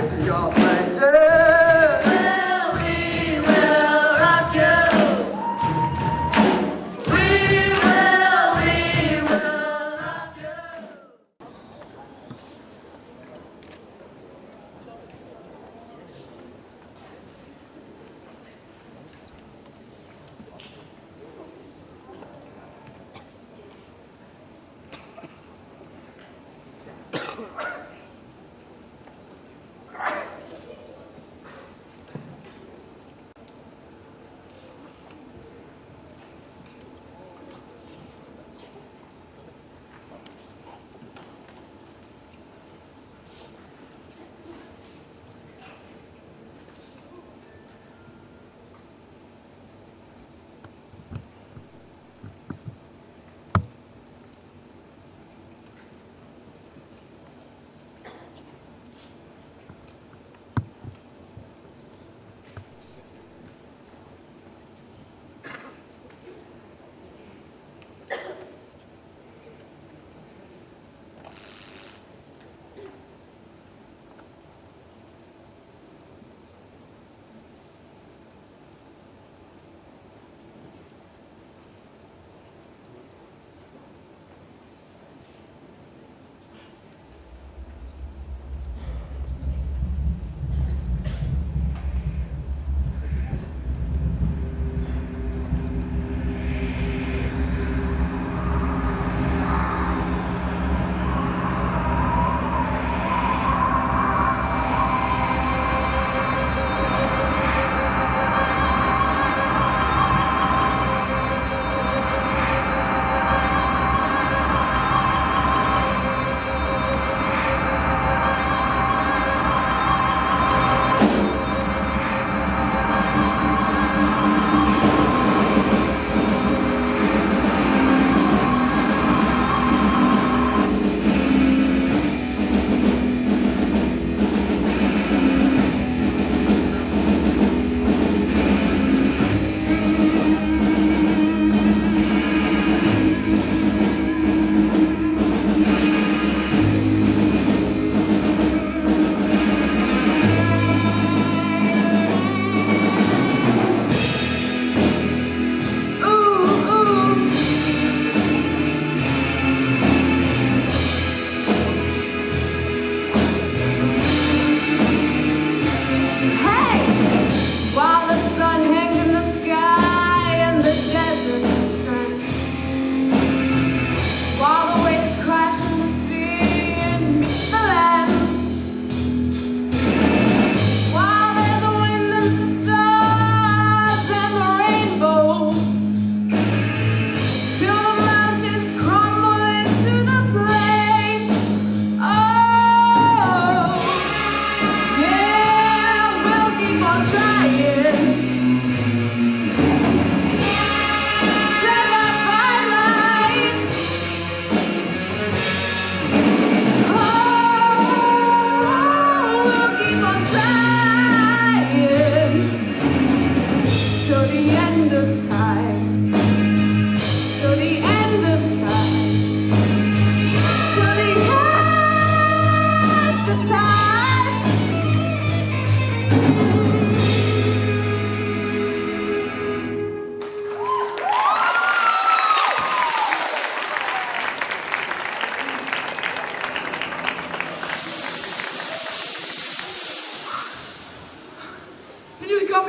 it to your faces. Well, we will rock you. We will rock you.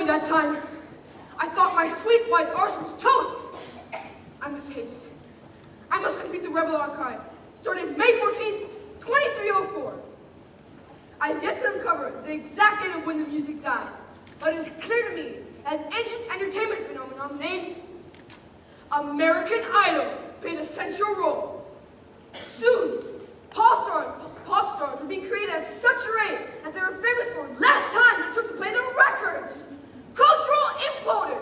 That time, I thought my sweet white arse was toast. I must haste. I must complete the Rebel Archive, starting May 14th, 2304. I have yet to uncover the exact date of when the music died, but it is clear to me that an ancient entertainment phenomenon named American Idol played a central role. Soon, pop stars were being created at such a rate that they were famous for less time than it took to play their records. Cultural imploder,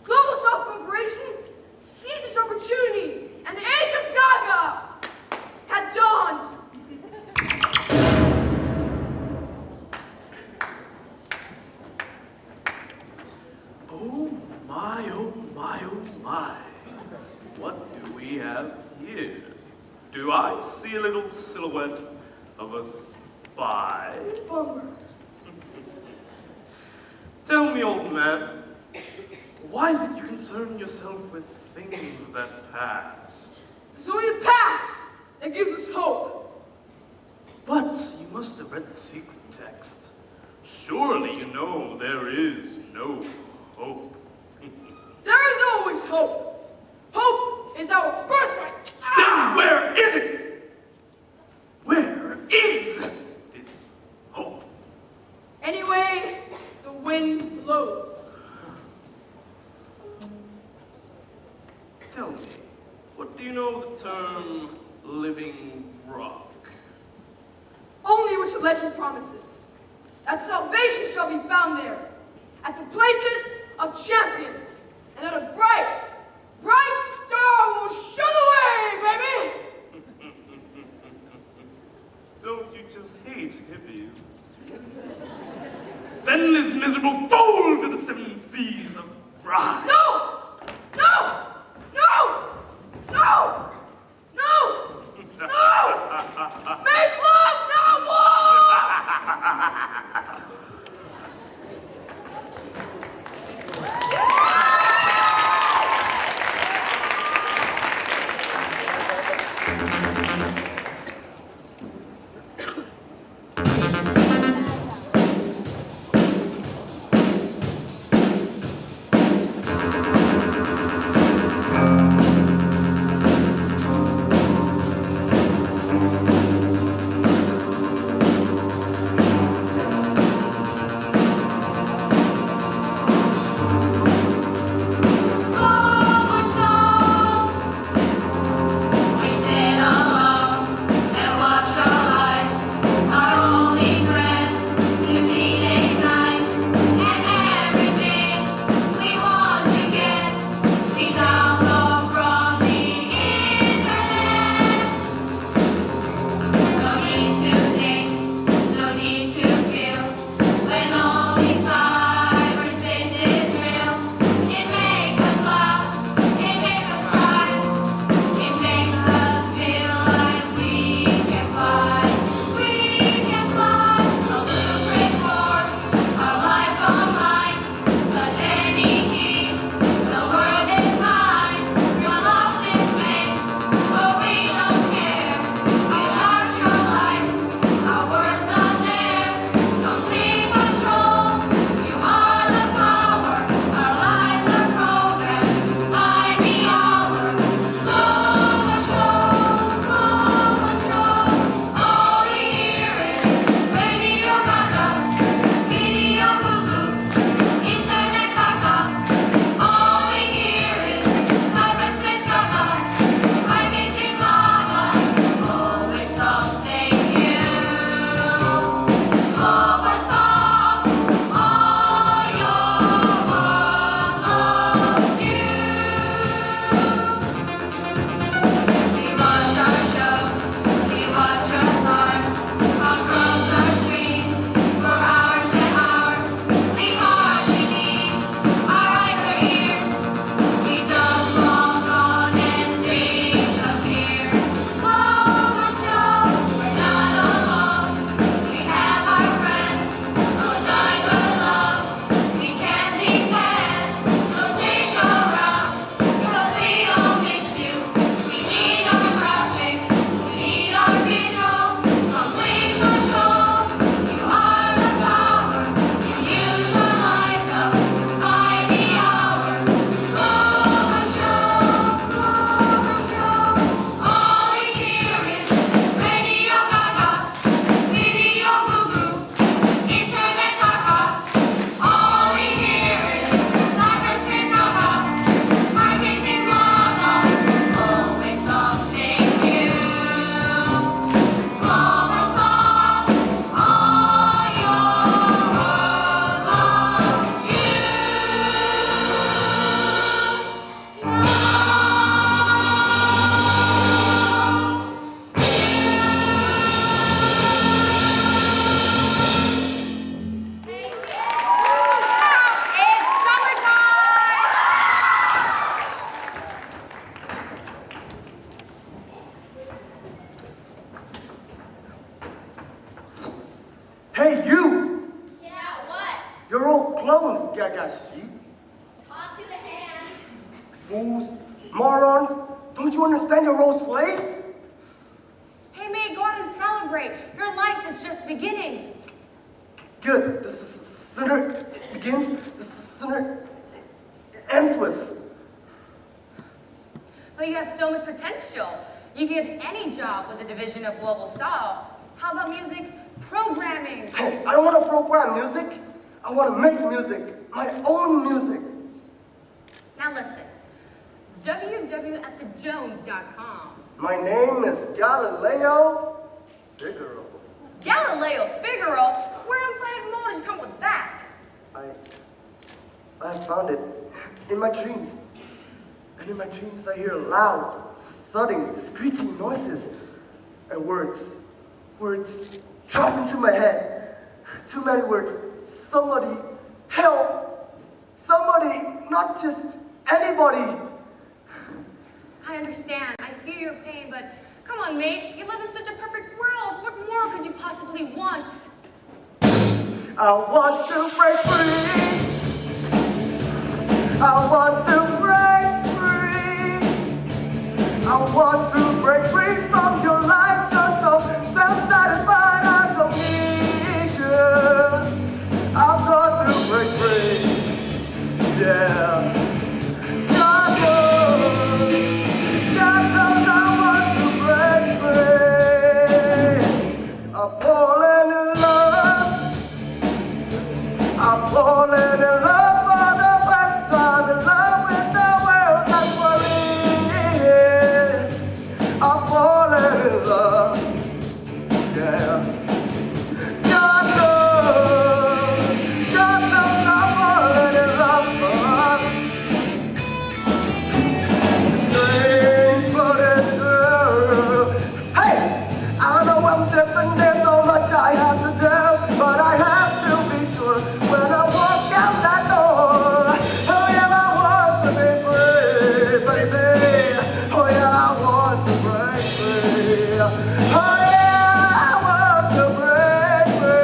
Global Soft Corporation seized this opportunity, and the age of Gaga had dawned. Oh my, oh my, oh my. What do we have here? Do I see a little silhouette of a spy? Bummer. Tell me, old man, why is it you concern yourself with things that pass? It's only the past that gives us hope. But you must have read the secret text. Surely you know there is no hope. There is always hope. Hope is our birthright. Then where is it? Where is this hope? Anyway, the wind blows. Tell me, what do you know of the term living rock? Only which legend promises, that salvation shall be found there, at the places of champions, and that a bright, bright star will show the way, baby! Don't you just hate hippies? Send this miserable fool to the seven seas of rye. No! No! No! No! No! No! Make love, no war! You're all clones, gaga sheep. Talk to the hand. Fools, morons. Don't you understand you're all slaves? Hey, May, go out and celebrate. Your life is just beginning. Good. The sooner it begins, the sooner it ends with. But you have so much potential. You can get any job with the Division of Global South. How about music programming? Hey, I don't want to program music. I want to make music. My own music. Now listen, www.thejones.com. My name is Galileo Figaro. Galileo Figaro? Where on planet Mo did you come with that? I found it in my dreams. And in my dreams I hear loud, thudding, screeching noises. And words drop into my head. Too many words. Somebody, help! Somebody, not just anybody. I understand. I feel your pain, but come on, mate. You live in such a perfect world. What more could you possibly want? I want to break free. I want to break free. I want to break free from your lies. You're so self-satisfied. I don't need you. I've got to break free. Yeah. God knows. God knows I want to break free. I've fallen in love. I'm falling in love for the first time. In love with the world. That's what it is. I'm falling in love. Yeah. God knows I'm falling in love. Strange for this girl. Hey, I know I'm different. There's so much I have to do, but I have to be sure when I walk out that door. Oh yeah, I want to be free, baby. Oh yeah, I want to break free. Oh yeah, I want to break free.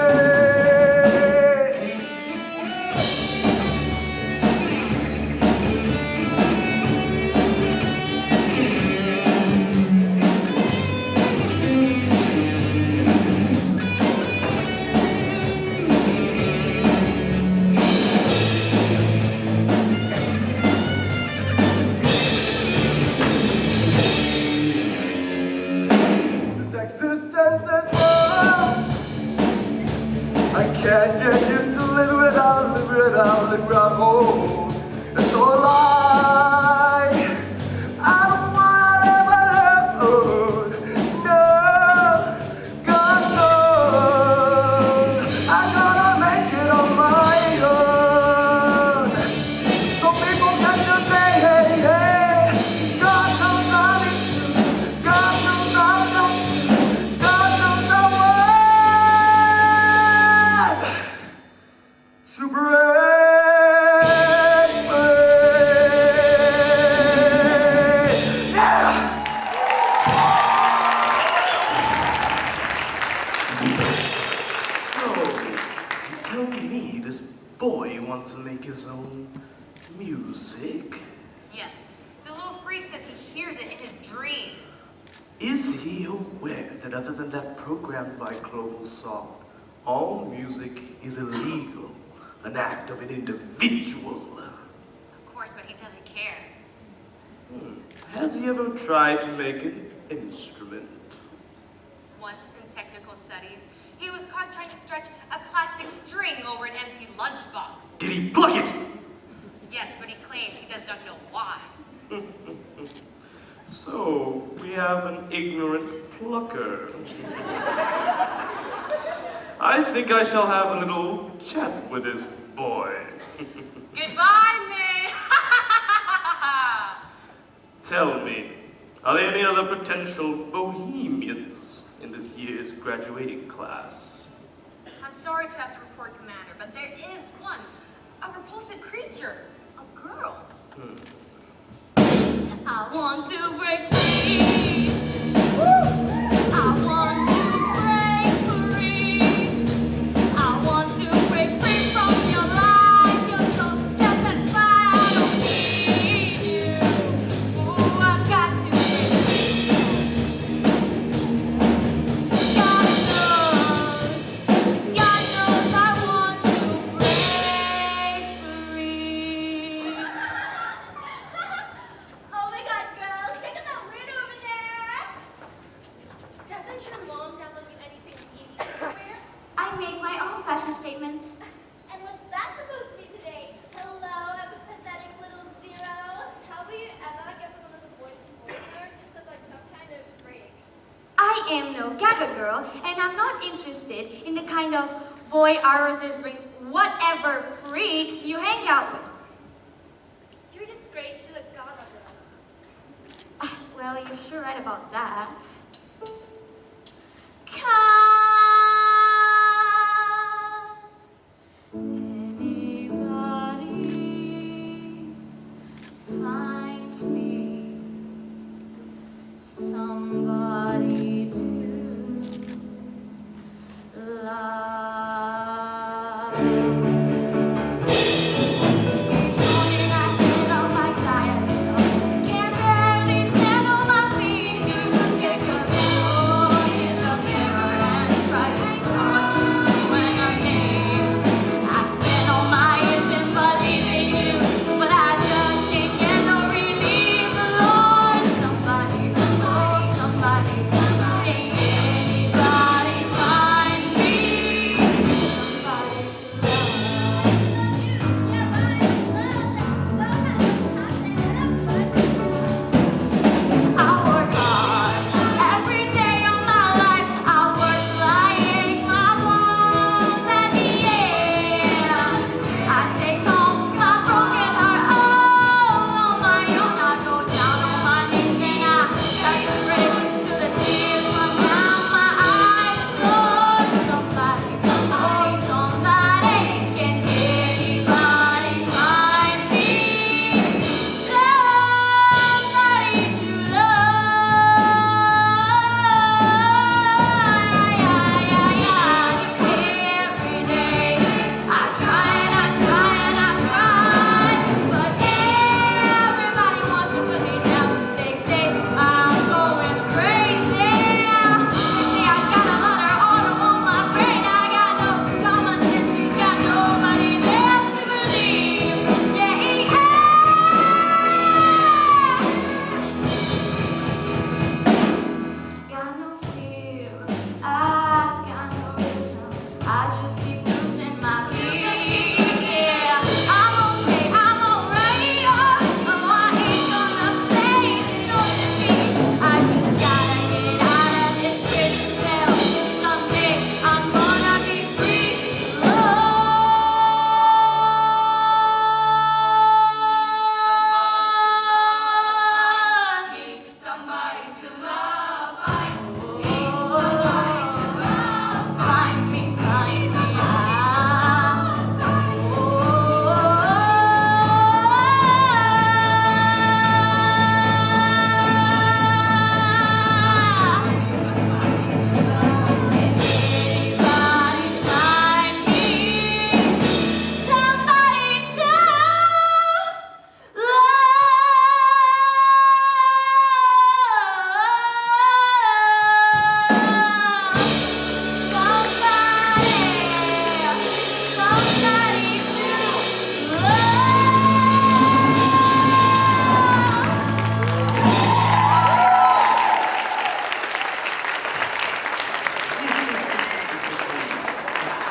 This existence is wrong. I can't get used to living without, home. It's all a lie. I don't wanna live alone. No, God knows I'm gonna make it on my own. Some people can just say, hey, hey. God knows I need you. God knows I don't. God knows I want to break free. Yeah! So, you tell me this boy wants to make his own music? Yes. The little freak says he hears it in his dreams. Is he aware that other than that programmed by Global Song, all music is illegal, an act of an individual? Of course, but he doesn't care. Has he ever tried to make an instrument? Once in technical studies, he was caught trying to stretch a plastic string over an empty lunchbox. Did he pluck it? Yes, but he claims he does not know why. So, we have an ignorant plucker. I think I shall have a little chat with this boy. Goodbye, May! Tell me, are there any other potential Bohemians in this year's graduating class? I'm sorry to have to report, Commander, but there is one. A repulsive creature. A girl. I want to break free. I want to break free. I want to break free from your life. am no gaga girl, and I'm not interested in the kind of boy Iris's bring whatever freaks you hang out with. You're a disgrace to the gaga girl. Well, you're sure right about that. Can anybody find me somebody to love? Each morning I get up like Galileo. Can't barely stand on my feet. You look at Galileo in the mirror and try to what to do when I'm naked. I spend all my years in believing you, but I just can't get no relief, Lord. Somebody, somebody, somebody, anybody find me somebody to love. I work hard every day of my life. I work flying my walls at the end. I take home my broken heart all on my own. I go down on my knees and I try to pray till the tears run down my eyes. Lord, somebody, somebody, somebody, can anybody find me somebody to love? Every day I try and I try and I try, but everybody wants to put me down. They say I'm going crazy. See, I got a hunter all on my brain. I got no common sense. You got nobody left to believe. Yeah, got no feel, I've got no rhythm. I just keep losing my beat. Yeah, I'm okay, I'm alright. Oh, I ain't gonna play no defeat. I just gotta get out of this prison cell. Someday I'm gonna be free. Somebody to love, find me. Somebody to love, find me, find me. Can anybody find me somebody to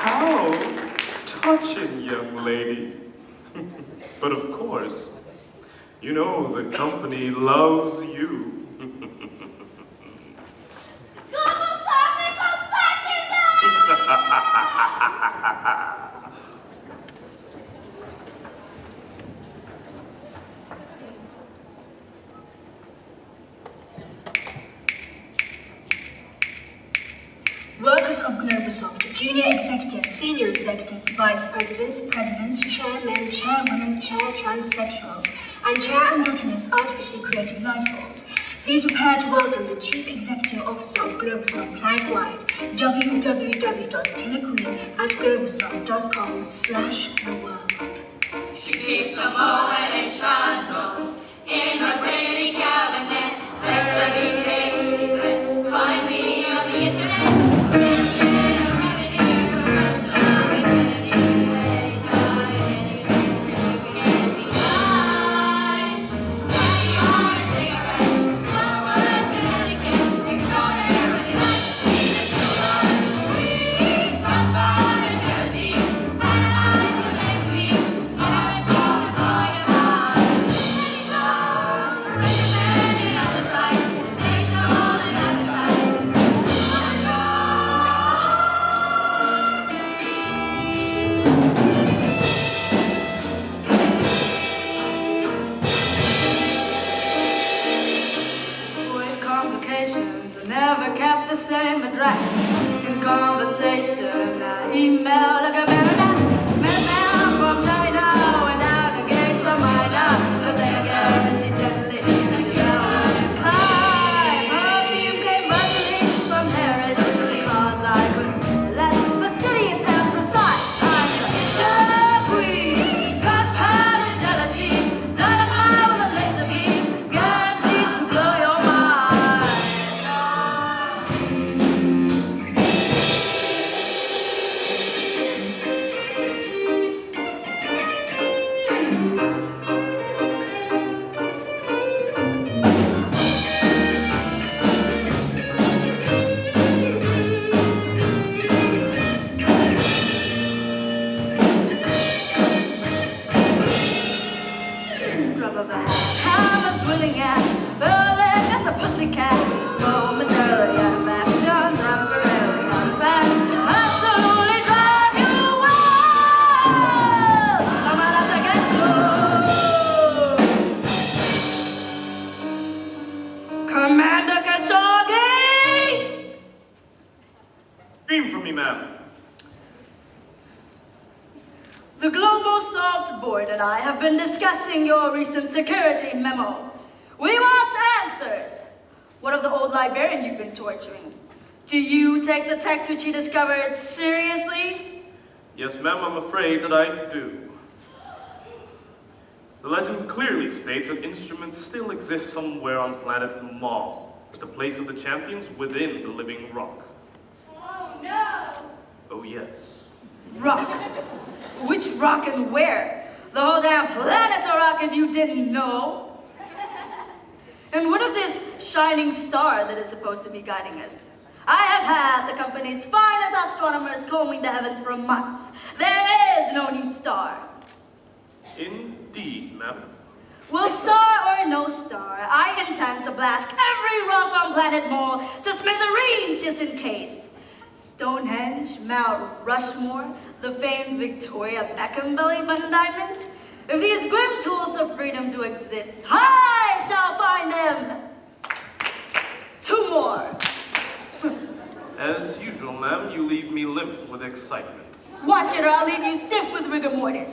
How touching, young lady. But of course, you know the company loves you. Workers of Globosoft, junior executives, senior executives, vice presidents, presidents, chairmen, chairwomen, chair transsexuals, and chair androgynous artificially created life forms. Please prepare to welcome the Chief Executive Officer of Globosoft planet-wide, www.globaloft.com/the-world. She keeps a bow and a chandle in her pretty cabinet. Let the cases find me on the internet. Thank you. same address. In conversation, I email like a baroness. Met man from China, went out to Geisha Minor. But they guarantee deadly. Climb, perfume came buzzing from Paris to the cause I couldn't let. Fastidious and precise, I'm the queen. Got power and jealousy, dynamite with a laser beam, guaranteed to blow your mind. Drop of a hat, I'm a swilling at Berlin as a pussycat. Momentarily out of action, temporarily out of fact. Absolutely drive you wild. I'm out to get you. Commander Khashoggi! Scream for me, ma'am. The Global Soft Board and I have been discussing your recent security memo. We want answers. What of the old librarian you've been torturing? Do you take the text which you discovered seriously? Yes, ma'am, I'm afraid that I do. The legend clearly states that instruments still exist somewhere on planet Maul, at the place of the champions within the living rock. Oh no! Oh, yes. Rock. Which rock and where? The whole damn planet's a rock if you didn't know. And what of this shining star that is supposed to be guiding us? I have had the company's finest astronomers combing the heavens for months. There is no new star. Indeed, ma'am. Well, star or no star, I intend to blast every rock on planet Maul to smithereens just in case. Stonehenge, Mount Rushmore, the famed Victoria Beckham belly button diamond. If these grim tools of freedom do exist, I shall find them. 2 more. As usual, ma'am, you leave me limp with excitement. Watch it or I'll leave you stiff with rigor mortis.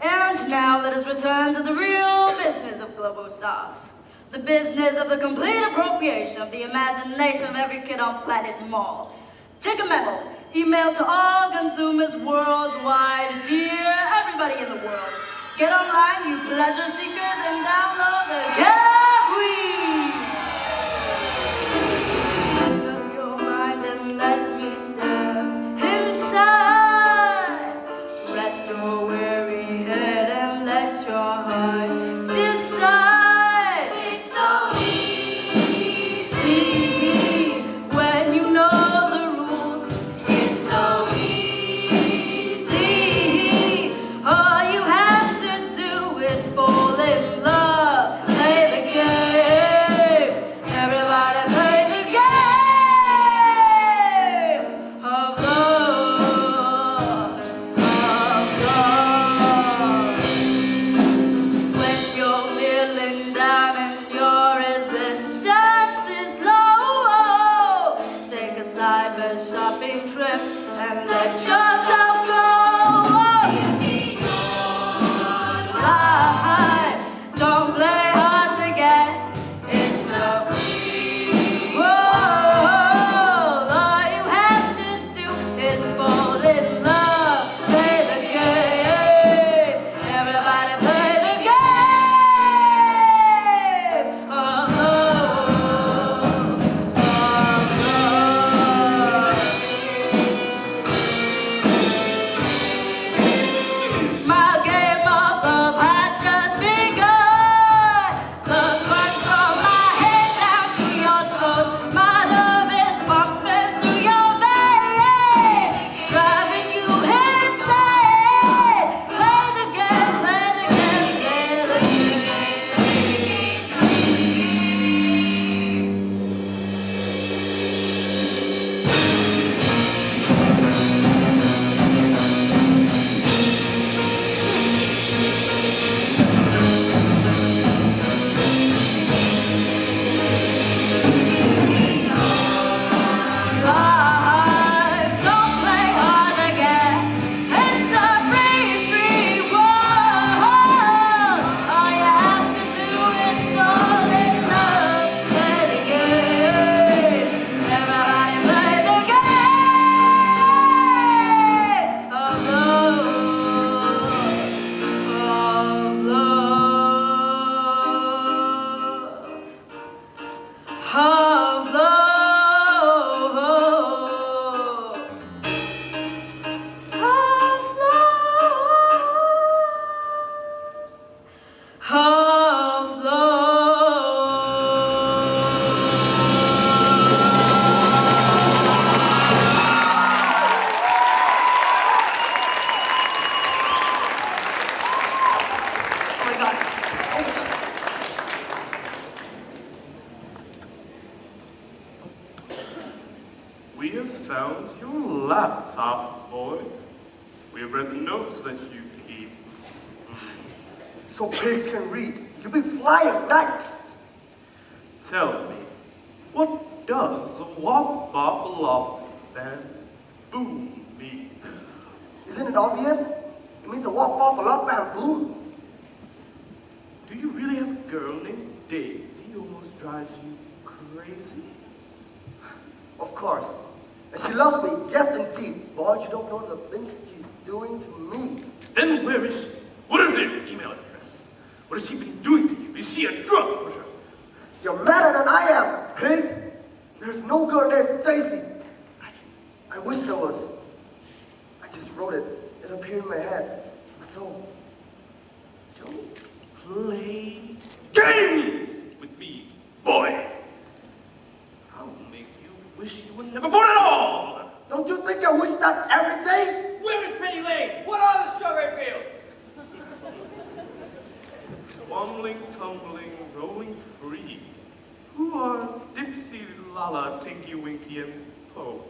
And now let us return to the real business of GloboSoft. The business of the complete appropriation of the imagination of every kid on planet Maul. Take a memo. Email to all consumers worldwide. Dear everybody in the world. Get online, you pleasure seekers, and download the Queen. Open up your mind and let me step inside. Rest your weary head and let your heart decide. It's so easy when you know the rules. It's so easy. All you have to do is fall in love. Play the top boy. We have read the notes that you keep. So pigs can read. You'll be flying next. Tell me, what does wop bop lop and boom mean? Isn't it obvious? It means a walk off a lot bamboo. Do you really have a girl named Daisy who almost drives you crazy? Of course. And she loves me, yes indeed. Boy, you don't know the things she's doing to me. Then where is she? What is her email address? What has she been doing to you? Is she a drug pusher? You're madder than I am, pig. There's no girl named Daisy. I wish there was. I just wrote it. It appeared in my head. That's all. Don't play games with me, boy. I'll make you wish you were never born at all. Don't you think I wish that every day? Where is Penny Lane? What are the strawberry fields? Wombling, tumbling, rolling free. Who are Dipsy, Lala, Tinky, Winky, and Po?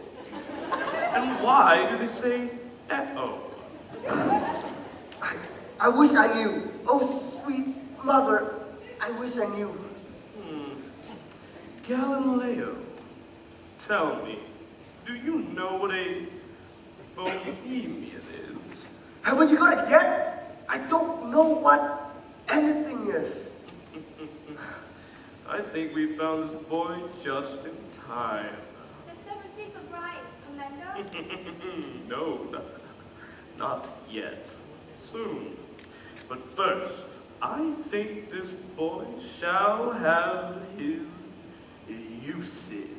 And why do they say uh-oh? I wish I knew. Oh, sweet mother. I wish I knew. Galileo, tell me, do you know what a Bohemian is? Haven't you got it yet? I don't know what anything is. I think we found this boy just in time. The seven seas of Rhine, Commander. No, not yet. Soon. But first, I think this boy shall have his uses.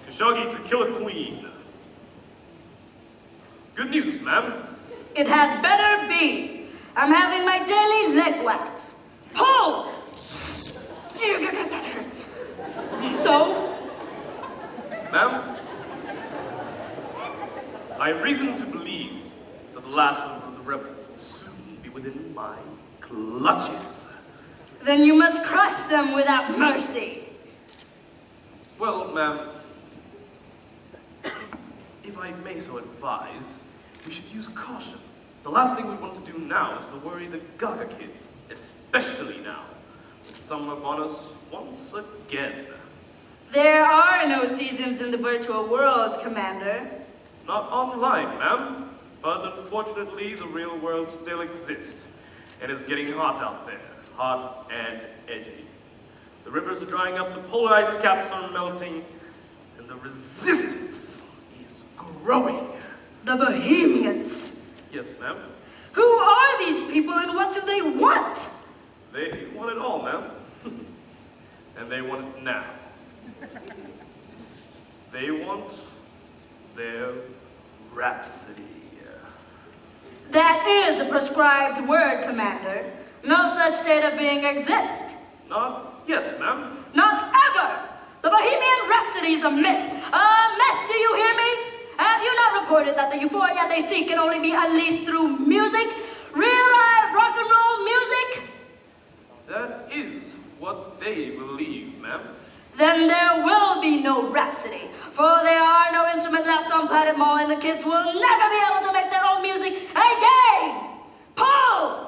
Khashoggi to kill a queen. Good news, ma'am. It had better be. I'm having my daily leg wax. Pull! That hurts. So? Ma'am, I have reason to believe that the last of the rebels will soon be within my clutches. Then you must crush them without mercy. Well, ma'am, if I may so advise, we should use caution. The last thing we want to do now is to worry the Gaga kids, especially now, with summer upon us once again. There are no seasons in the virtual world, Commander. Not online, ma'am, but unfortunately the real world still exists, and it's getting hot out there, hot and edgy. The rivers are drying up, the polar ice caps are melting, and the resistance is growing. The Bohemians. Yes, ma'am. Who are these people and what do they want? They want it all, ma'am. And they want it now. They want their rhapsody. That is a prescribed word, Commander. No such state of being exists. Not yet, ma'am. Not ever! The Bohemian Rhapsody is a myth. A myth, do you hear me? Have you not reported that the euphoria they seek can only be unleashed through music? Real live rock and roll music? That is what they believe, ma'am. Then there will be no Rhapsody, for there are no instruments left on Planet Mall and the kids will never be able to make their own music again! Pull!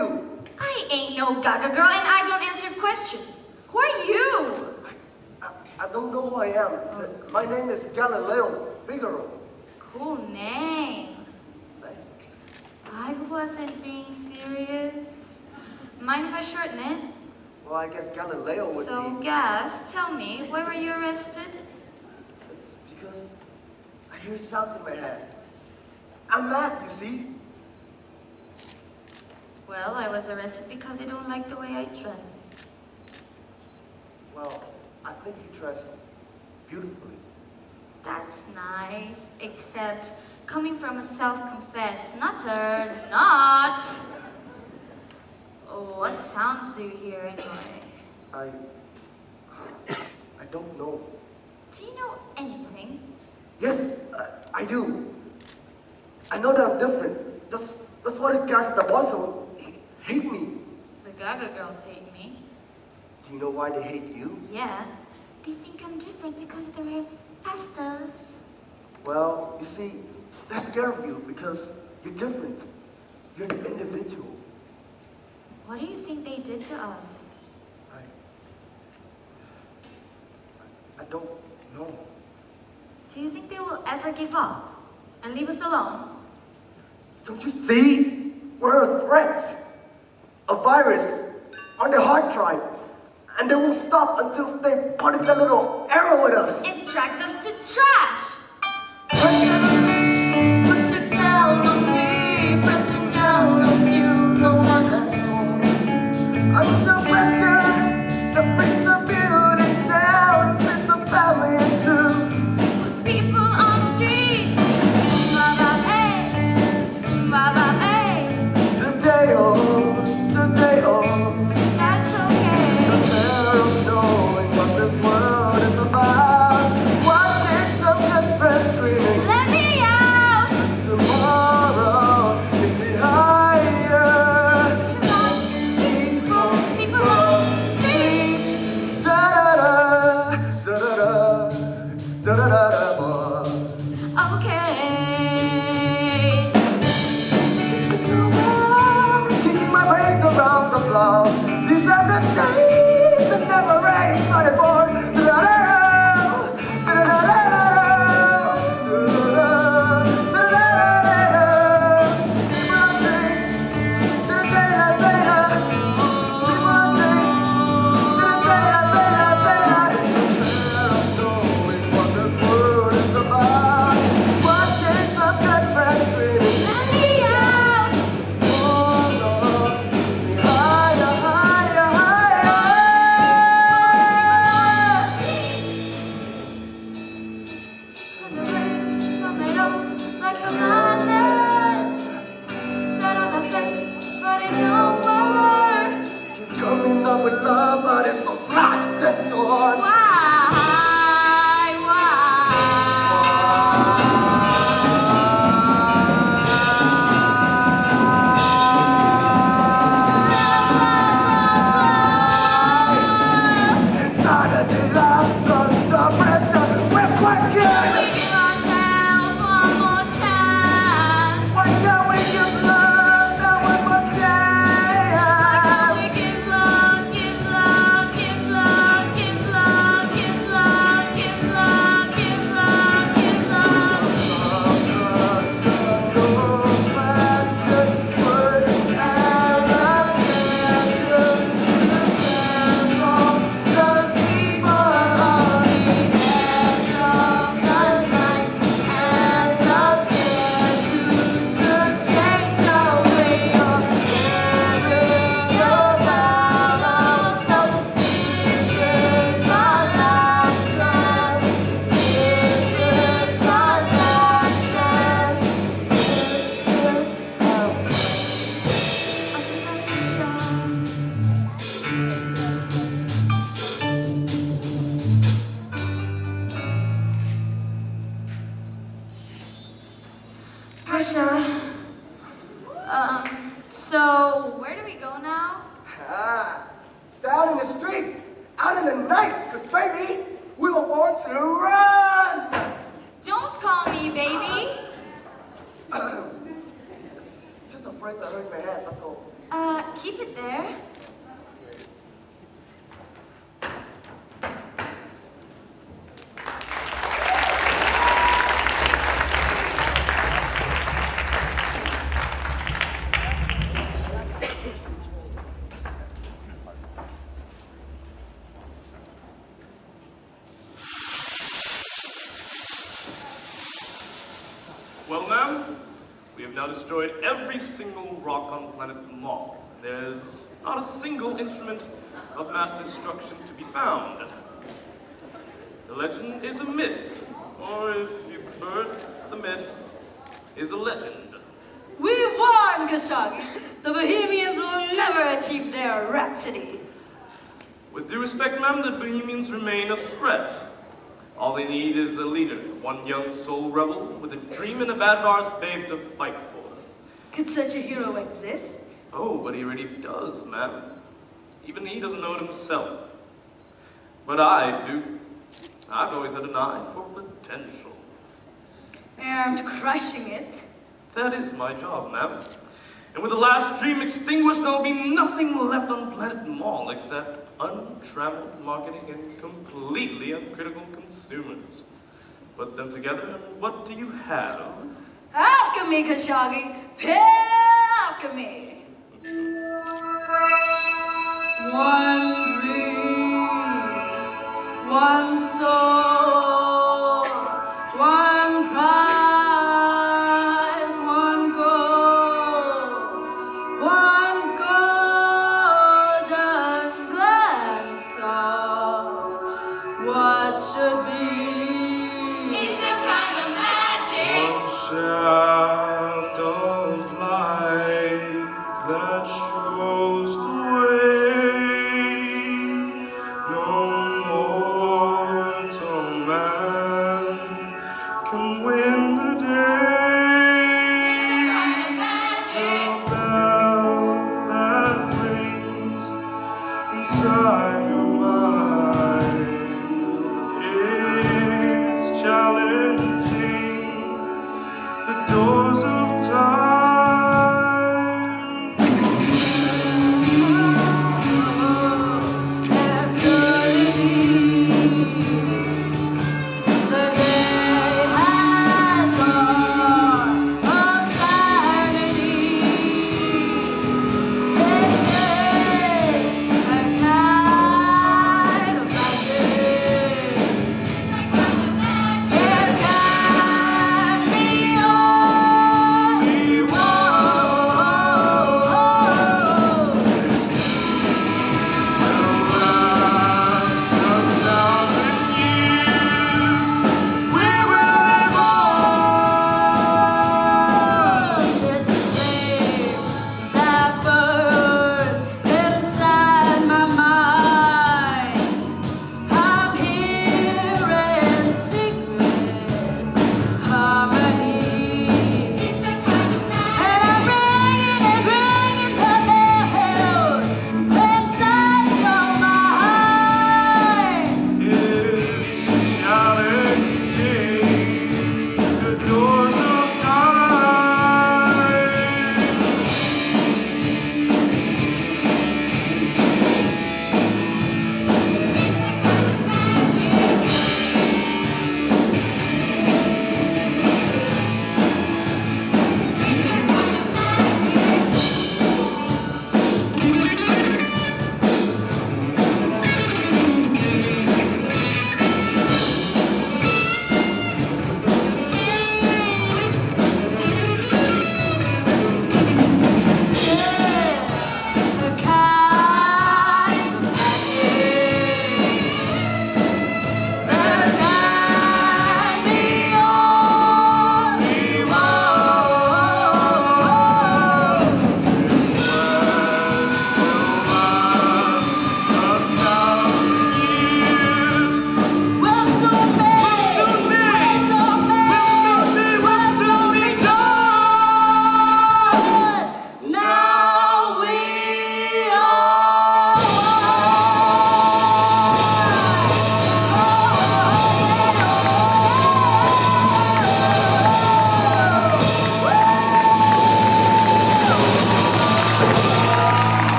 you? I ain't no Gaga girl, and I don't answer questions. Who are you? I don't know who I am. My name is Galileo Figaro. Cool name. Thanks. I wasn't being serious. Mind if I shorten it? Well, I guess Galileo would So, be. Gas, tell me, why were you arrested? It's because I hear sounds in my head. I'm mad, you see. Well, I was arrested because I don't like the way I dress. Well, I think you dress beautifully. That's nice, except coming from a self-confessed nutter, not. Oh, what sounds do you hear anyway? I don't know. Do you know anything? Yes, I do. I know that I'm different. That's why the guys at the bar zone hate me. The Gaga girls hate me. Do you know why they hate you? Yeah, they think I'm different because they wear pastels. Well, you see, they're scared of you because you're different. You're an individual. What do you think they did to us? I don't know. Do you think they will ever give up and leave us alone? Don't you see? We're a threat. A virus on their hard drive. And they won't stop until they put in a little arrow at us. It dragged us to trash. Push it down on me, press it down on you. No one has home. Under pressure, that brings the building down and splits the family in two. Puts people on the street. Today, That's okay. the fear of knowing what this world is about. Watching some good friends screaming. Let me out. Tomorrow is behind People on the street. Da da da da da da da. Okay. Kicking my brains around the floor. These are the days that never rain but it born. Let me out. Like a magnet, set on the face, but it don't work. Coming up with love, but it's so slashed and torn. Why? Insanity, love, under pressure, we're working. We give ourselves one more chance. Why can't we give love now one more Why chance? can't we give love, give love, give love, give love, give love, give love, give love, give love? Pressure. So where do we go now? Down in the streets, out in the night, cause baby, we were born to run! Don't call me baby. It's just a phrase I heard in my head, that's all. Keep it there. Well, ma'am, we have now destroyed every single rock on planet Mars. There's not a single instrument of mass destruction to be found. The legend is a myth, or if you prefer, the myth is a legend. We've won, Khashoggi. The Bohemians will never achieve their rhapsody. With due respect, ma'am, the Bohemians remain a threat. All they need is a leader, one young soul rebel with a dream and a Vadvar's babe to fight for. Could such a hero exist? Oh, but he really does, ma'am. Even he doesn't know it himself. But I do. I've always had an eye for potential. And crushing it. That is my job, ma'am. And with the last dream extinguished, there'll be nothing left on planet Mall except untrammeled marketing and completely uncritical consumers. Put them together, and what do you have? Alchemy, Khashoggi. Pure alchemy. One dream, one soul, one prize, one goal, one golden glance of what should be. It's a kind of magic. One shaft of light that shows the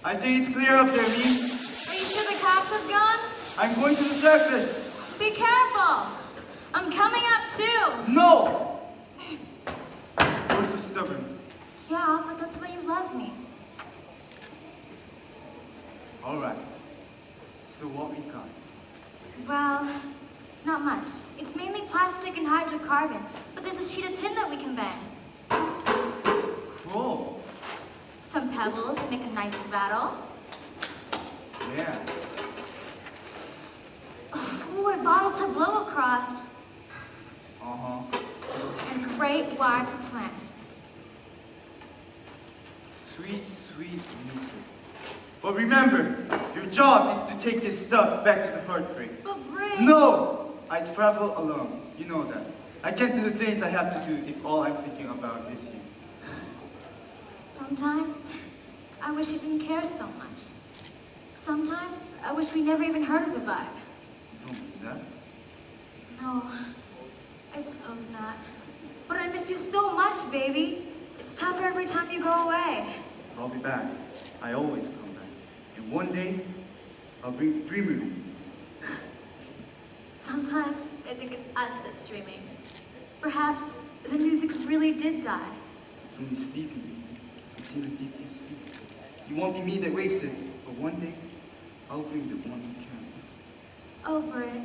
I think it's clear up there, me. Are you sure the cops have gone? I'm going to the surface. Be careful. I'm coming up too. No! You're so stubborn. Yeah, but that's why you love me. Alright. So what we got? Well, not much. It's mainly plastic and hydrocarbon, but there's a sheet of tin that we can bang. Cool. Some pebbles that make a nice rattle. Yeah. Ooh, a bottle to blow across. Uh-huh. And great wire to twang. Sweet, sweet music. But remember, your job is to take this stuff back to the heartbreak. But Bray... No! I travel alone. You know that. I can't do the things I have to do if all I'm thinking about is you. Sometimes, I wish you didn't care so much. Sometimes, I wish we never even heard of the vibe. You don't mean that? No, I suppose not. But I miss you so much, baby. It's tougher every time you go away. I'll be back. I always come back. And one day, I'll bring the dreamer with me. Sometimes, I think it's us that's dreaming. Perhaps the music really did die. It's only sleeping. It's in a deep, deep sleep. You won't be me that wakes it, but one day, I'll bring the one who can. Over it.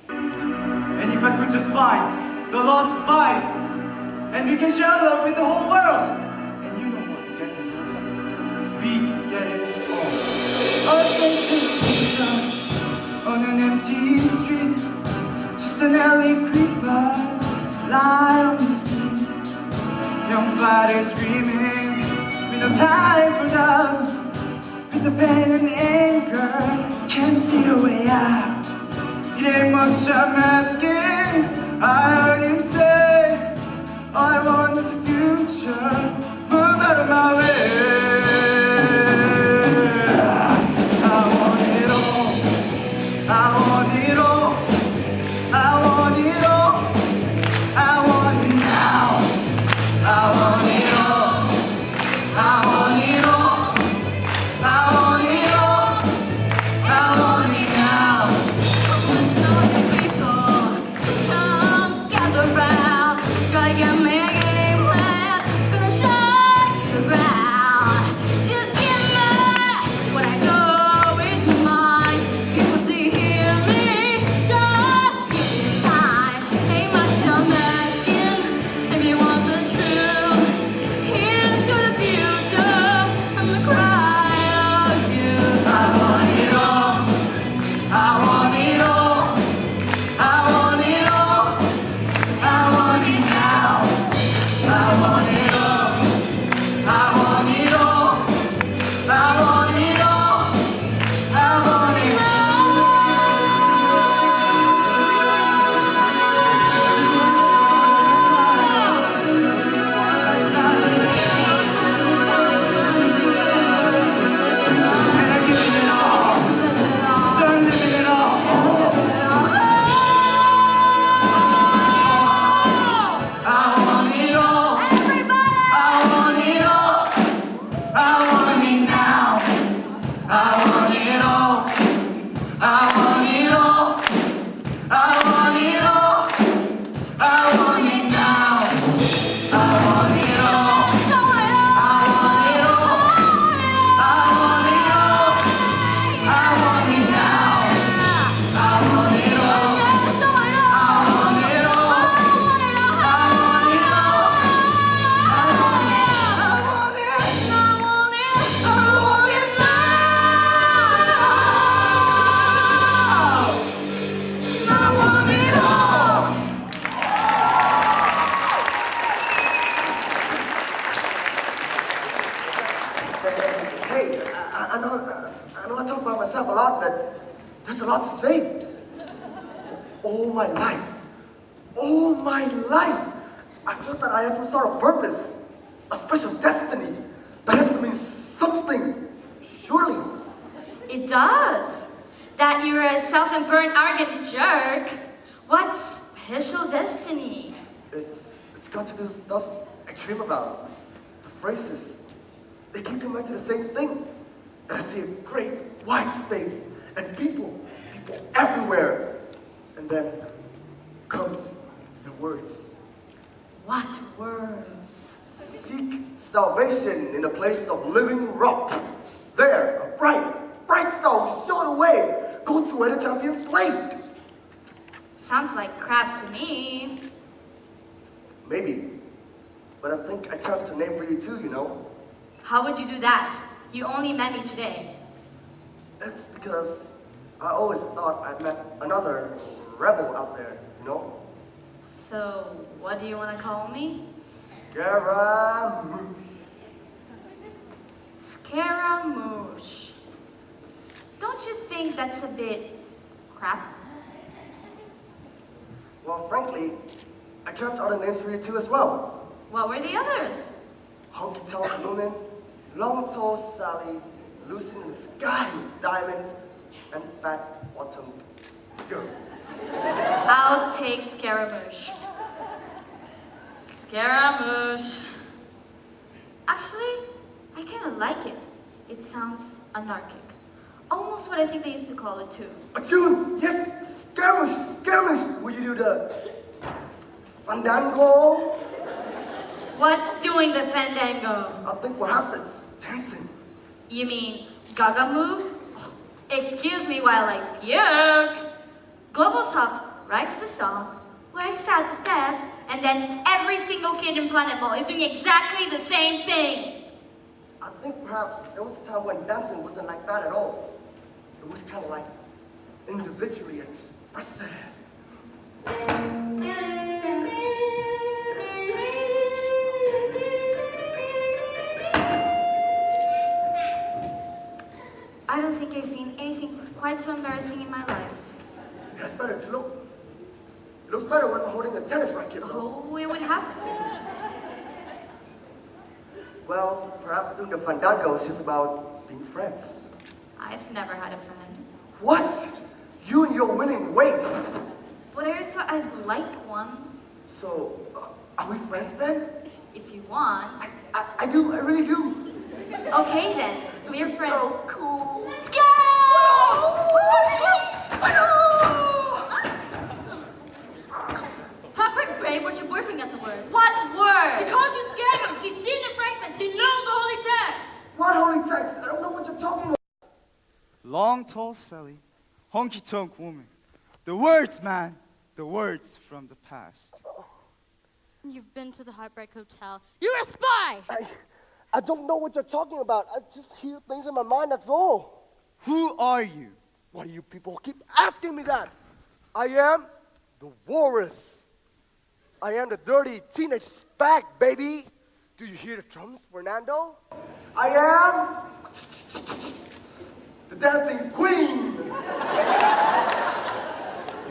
And if I could just find the lost vibe, and we can share love with the whole world. And you know what get us all. We can get it all. Adventure on an empty street, just an alley creeper, lie on his feet. Young fighters dreaming, with no time for love, with the pain and anger, can't see a way out. It ain't much I'm asking. I heard him say, all I want is a future. Move out of my way. I want it all. I want it all. I want it all. I want it now. I want it all. I want it all. I want it all. I want it now. Gather round, gotta get me a game plan, gonna shake the ground. Just give me what I know into mine. People to hear me, just give me time. Ain't much I'm asking, if you want the truth. Here's to the future, from the cry of youth. I want it all. I want it all. I want it all. I want it now. I want it all. I want it all. I want it all. I want it And I give it all. Start living it all. I want it all. I want it all. I want it now. I want it all. I want it all. I want it all. I want it now. I want it all. I want it all. I want it all. I want it now. I want it all. I want it all. Hey, I know I talk about myself a lot, but there's a lot to say. All my life, I felt that I had some sort of purpose, a special destiny that has to mean something, surely. It does. That you're a self-important, arrogant jerk. What special destiny? It's got to do stuff I dream about, the phrases, they keep coming back to the same thing. And I see a great wide space and people everywhere. And then comes the words. What words? Seek salvation in the place of living rock. There, a bright star will show the way. Go to where the champions played. Sounds like crap to me. Maybe. But I think I chunked a name for you too, you know? How would you do that? You only met me today. It's because I always thought I'd met another rebel out there, you know? So, what do you want to call me? Scaramouche. Scaramouche. Don't you think that's a bit crap? Well, frankly, I chunked other names for you too as well. What were the others? Honky Tonk Woman, Long Tall Sally, Lucy in the Sky with Diamonds, and Fat Bottom Girl. I'll take Scaramouche. Scaramouche. Actually, I kind of like it. It sounds anarchic. Almost what I think they used to call it too. A tune! Yes! Skirmish! Will you do the fandango? What's doing the fandango? I think perhaps it's dancing. You mean gaga moves? Excuse me while I puke. Global Soft writes the song, works out the steps, and then every single kid in Planet Ball is doing exactly the same thing. I think perhaps there was a time when dancing wasn't like that at all. It was kind of like individually expressive. I don't think I've seen anything quite so embarrassing in my life. That's better to look. It looks better when I'm holding a tennis racket. Oh, we would have to. Well, perhaps doing the fandango is just about being friends. I've never had a friend. What? You and your winning ways. But I also I'd like one. So, are we friends then? If you want. I do, I really do. Okay then, we're friends. So cool. Let's go! Talk quick, babe. What's your boyfriend got the word? What word? Because you scared him. She's seen the fragments. You know the holy text. What holy text? I don't know what you're talking about. Long tall Sally, honky tonk woman. The words, man, the words from the past. You've been to the Heartbreak Hotel. You're a spy! I don't know what you're talking about. I just hear things in my mind, that's all. Who are you? Why do you people keep asking me that? I am the walrus. I am the dirty teenage fag, baby. Do you hear the drums, Fernando? I am the dancing queen.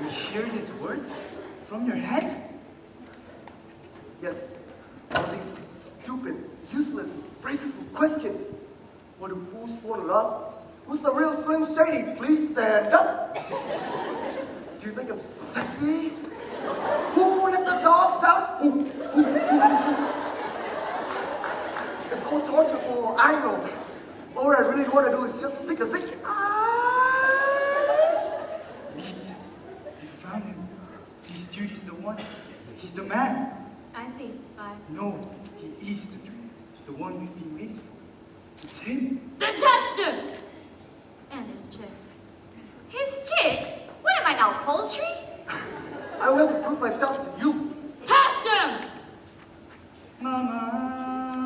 You hear these words from your head? Yes, all these stupid, useless phrases and questions. What do fools fall in love? Who's the real Slim Shady? Please stand up. Do you think I'm sexy? Who let the dogs out? Who? It's all torture for all I know. All I really want to do is just sick a zick. Meet. You found him. This dude is the one. He's the man. I see. Bye. No, he is the dream. The one we've been waiting for. It's him. Then test him! And his chick. His chick? What am I now, poultry? I don't have to prove myself to you. Test him! Mama,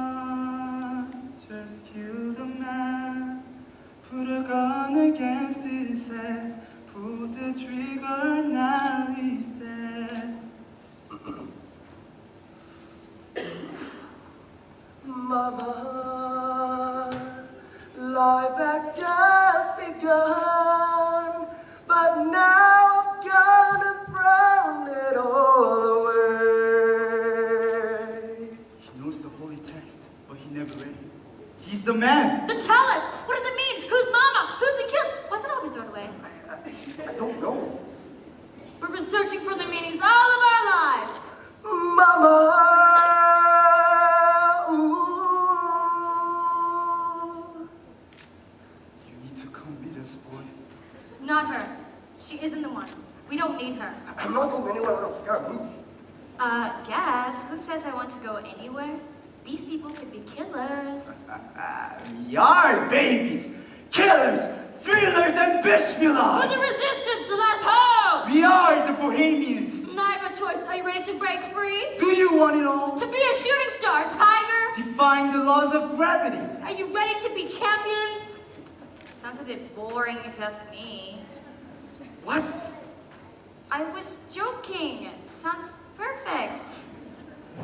just kill the man. Put a gun against his head. Pull the trigger, now he's dead. Mama, life had just begun, but now I've gone and thrown it all away. He knows the holy text, but he never read it. He's the man. Then tell us! What does it mean? Who's mama? Who's been killed? What's it all been thrown away? I don't know. We've been searching for the meanings all of our lives. Mama, ooh, These people could be killers. We are babies, killers, thrillers, and With bishmillahs. the resistance, let's hope! We are the Bohemians. I have a choice. Are you ready to break free? Do you want it all? To be a shooting star, tiger? Defying the laws of gravity. Are you ready to be champions? Sounds a bit boring if you ask me. What? I was joking. Sounds perfect.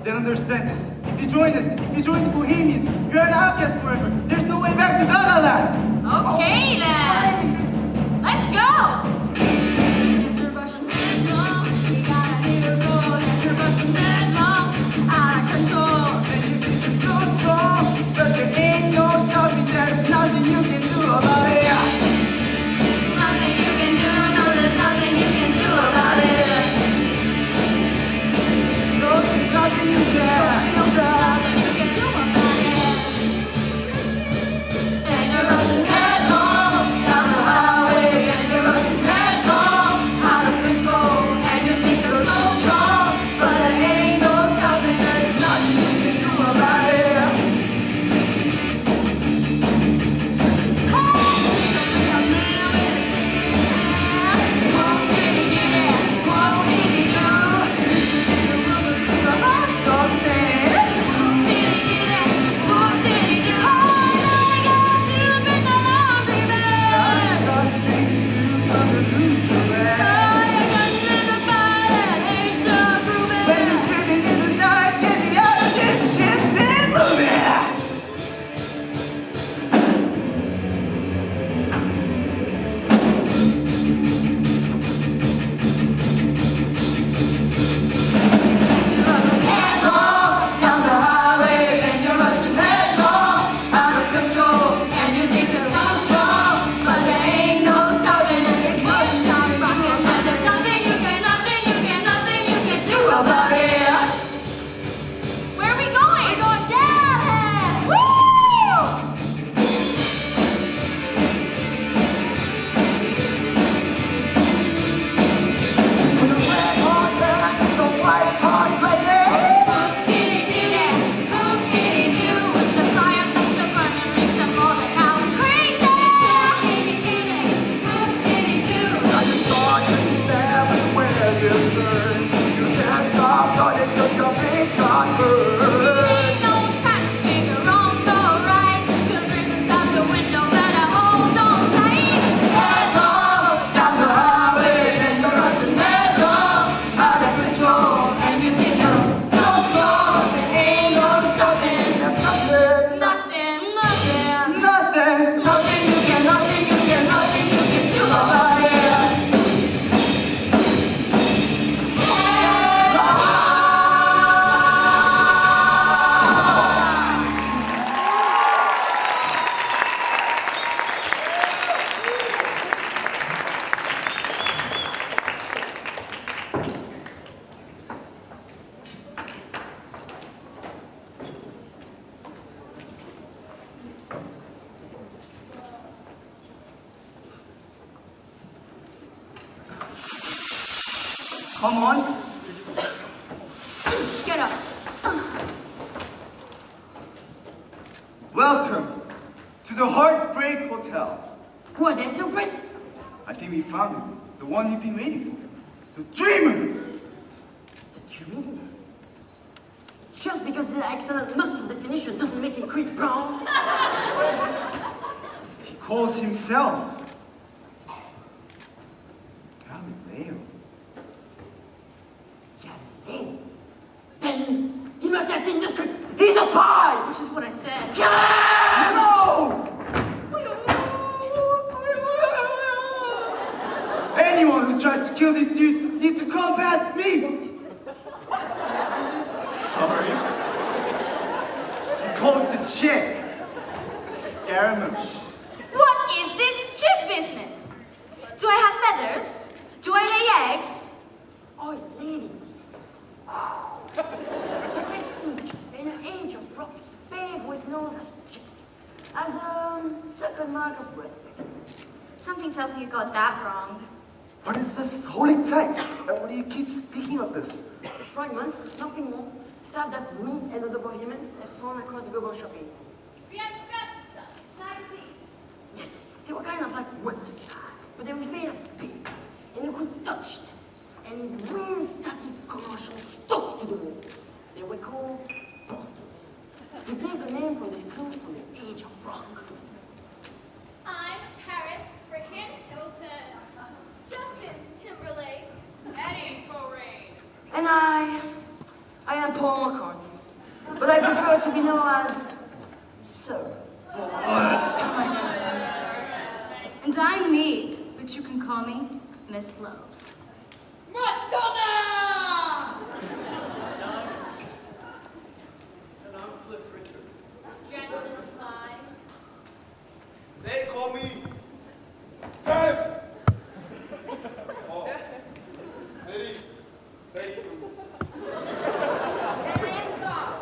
Then understand this. If you join us, if you join the Bohemians, you're an outcast forever. There's no way back to Galaland. Okay then. Let's go. Enter Russian bedroom. We got a little girl. Enter Russian bedroom. Out of control. And you think you're so strong, but there ain't no stopping. There's nothing you can do about it. Nothing you can do. No, there's nothing you can do about it. No, there's nothing you can do about it. Nothing you can do about it. Enter Russian bedroom. Down the highway. Enter Russian bedroom. Out of control. And you think you're so strong, but there ain't no stopping. There's nothing you can do about it. When you're screaming in the night, get me out of this ship and move it. Down the highway, and you're rushing headlong, out of control, and you think you're so strong, but there ain't no stopping it. It's one time rocking, and there's nothing you can do about it. Where are we going? We're going down. Woo! With a red hot man, the white hot lady. Who kitty do? The fire starts to burn and makes them all the out crazy. Who kitty do? I just thought you there everywhere you turn. You can't stop running 'cause your feet got burned. Ain't no time to figure wrong or right. The reason's out the window, better hold on tight. Head on down the highway, and you're rushing headlong, out of control, and you think you're so strong. There ain't no stopping. Nothing you can do about it. Come on. Get up. Welcome to the Heartbreak Hotel. What, they're still Brit? I think we found him. The one you've been waiting for. The dreamer. Dreamer? Just because the excellent muscle definition doesn't make him Chris Brown. He calls himself Galileo. Galileo? Then he must have been the script. He's a spy! Which is what I said. No! Anyone who tries to kill this dude needs to come past me. Sorry. He calls the chick Scaramouche. What is this chick business? Do I have feathers? Do I lay eggs? Oh, lady. Her prestigious and an angel from Spain was known as chick. As a second mark of respect. Something tells me you got that wrong. What is this holy text? And why do you keep speaking of this? Fragments, nothing more. Stuff that we and other Bohemians have thrown across the global shopping. We have scraps of stuff, magazines. Yes, they were kind of like websites, but they were made of paper, and you could touch them. And real static commercials stuck to the walls. They were called posters. We take the name from this clue from the age of rock. I'm Paris frickin' Hilton. Justin Timberlake. Eddie Corain. And I am Paul McCartney. But I prefer to be known as Sir. And I'm me, but you can call me Miss Lowe. Madonna! And I'm Cliff Richard. Jackson 5. They call me Kev. Oh. Eddie. Eddie. And I am Bob.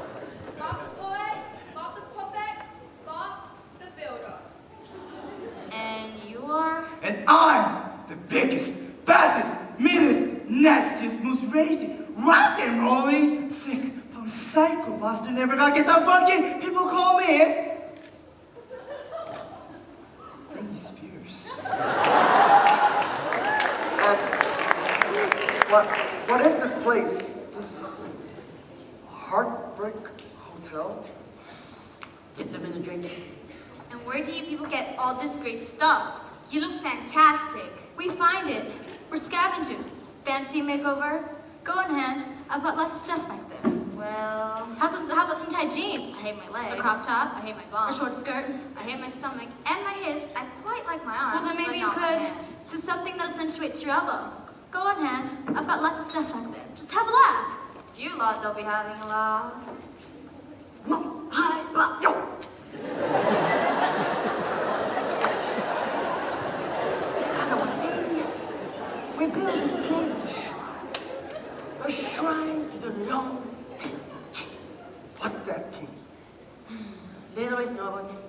Bob the poet, Bob the puppet, Bob the builder. And you are? And I'm the biggest, baddest, meanest, nastiest, most raging, rock and rolling, sick, psycho bastard never gonna get that funky. People call me Britney Spears. What is this place? This Heartbreak Hotel? Get them in the drink. And where do you people get all this great stuff? You look fantastic. We find it. We're scavengers. Fancy makeover? Go on hand. I've got lots of stuff back there. Well, how about some tight jeans? I hate my legs. A crop top? I hate my bum. A short skirt? I hate my stomach and my hips. I quite like my arms. Well, then maybe you could do something that accentuates your elbow. Go on hand. I've got lots of stuff back there. Just have a laugh. It's you lot that'll be having a laugh. No, hi, blah, yo. As I was saying, we built this place as a shrine to the long and king. What that king? They always know about him,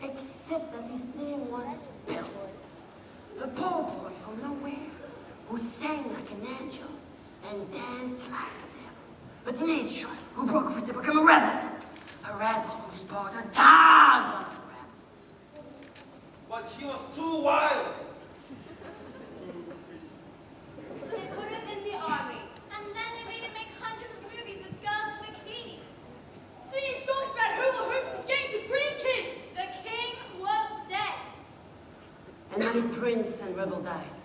except that his name was Bells, a poor boy from nowhere who sang like an angel and danced like a devil. But an angel who broke free to become a rebel who spawned 1,000 rebels. But he was too wild. So they put him in the army. And then they made him make hundreds of movies with girls in bikinis. Singing songs about hula hoops and games with pretty kids. The king was dead. And many prince and rebel died.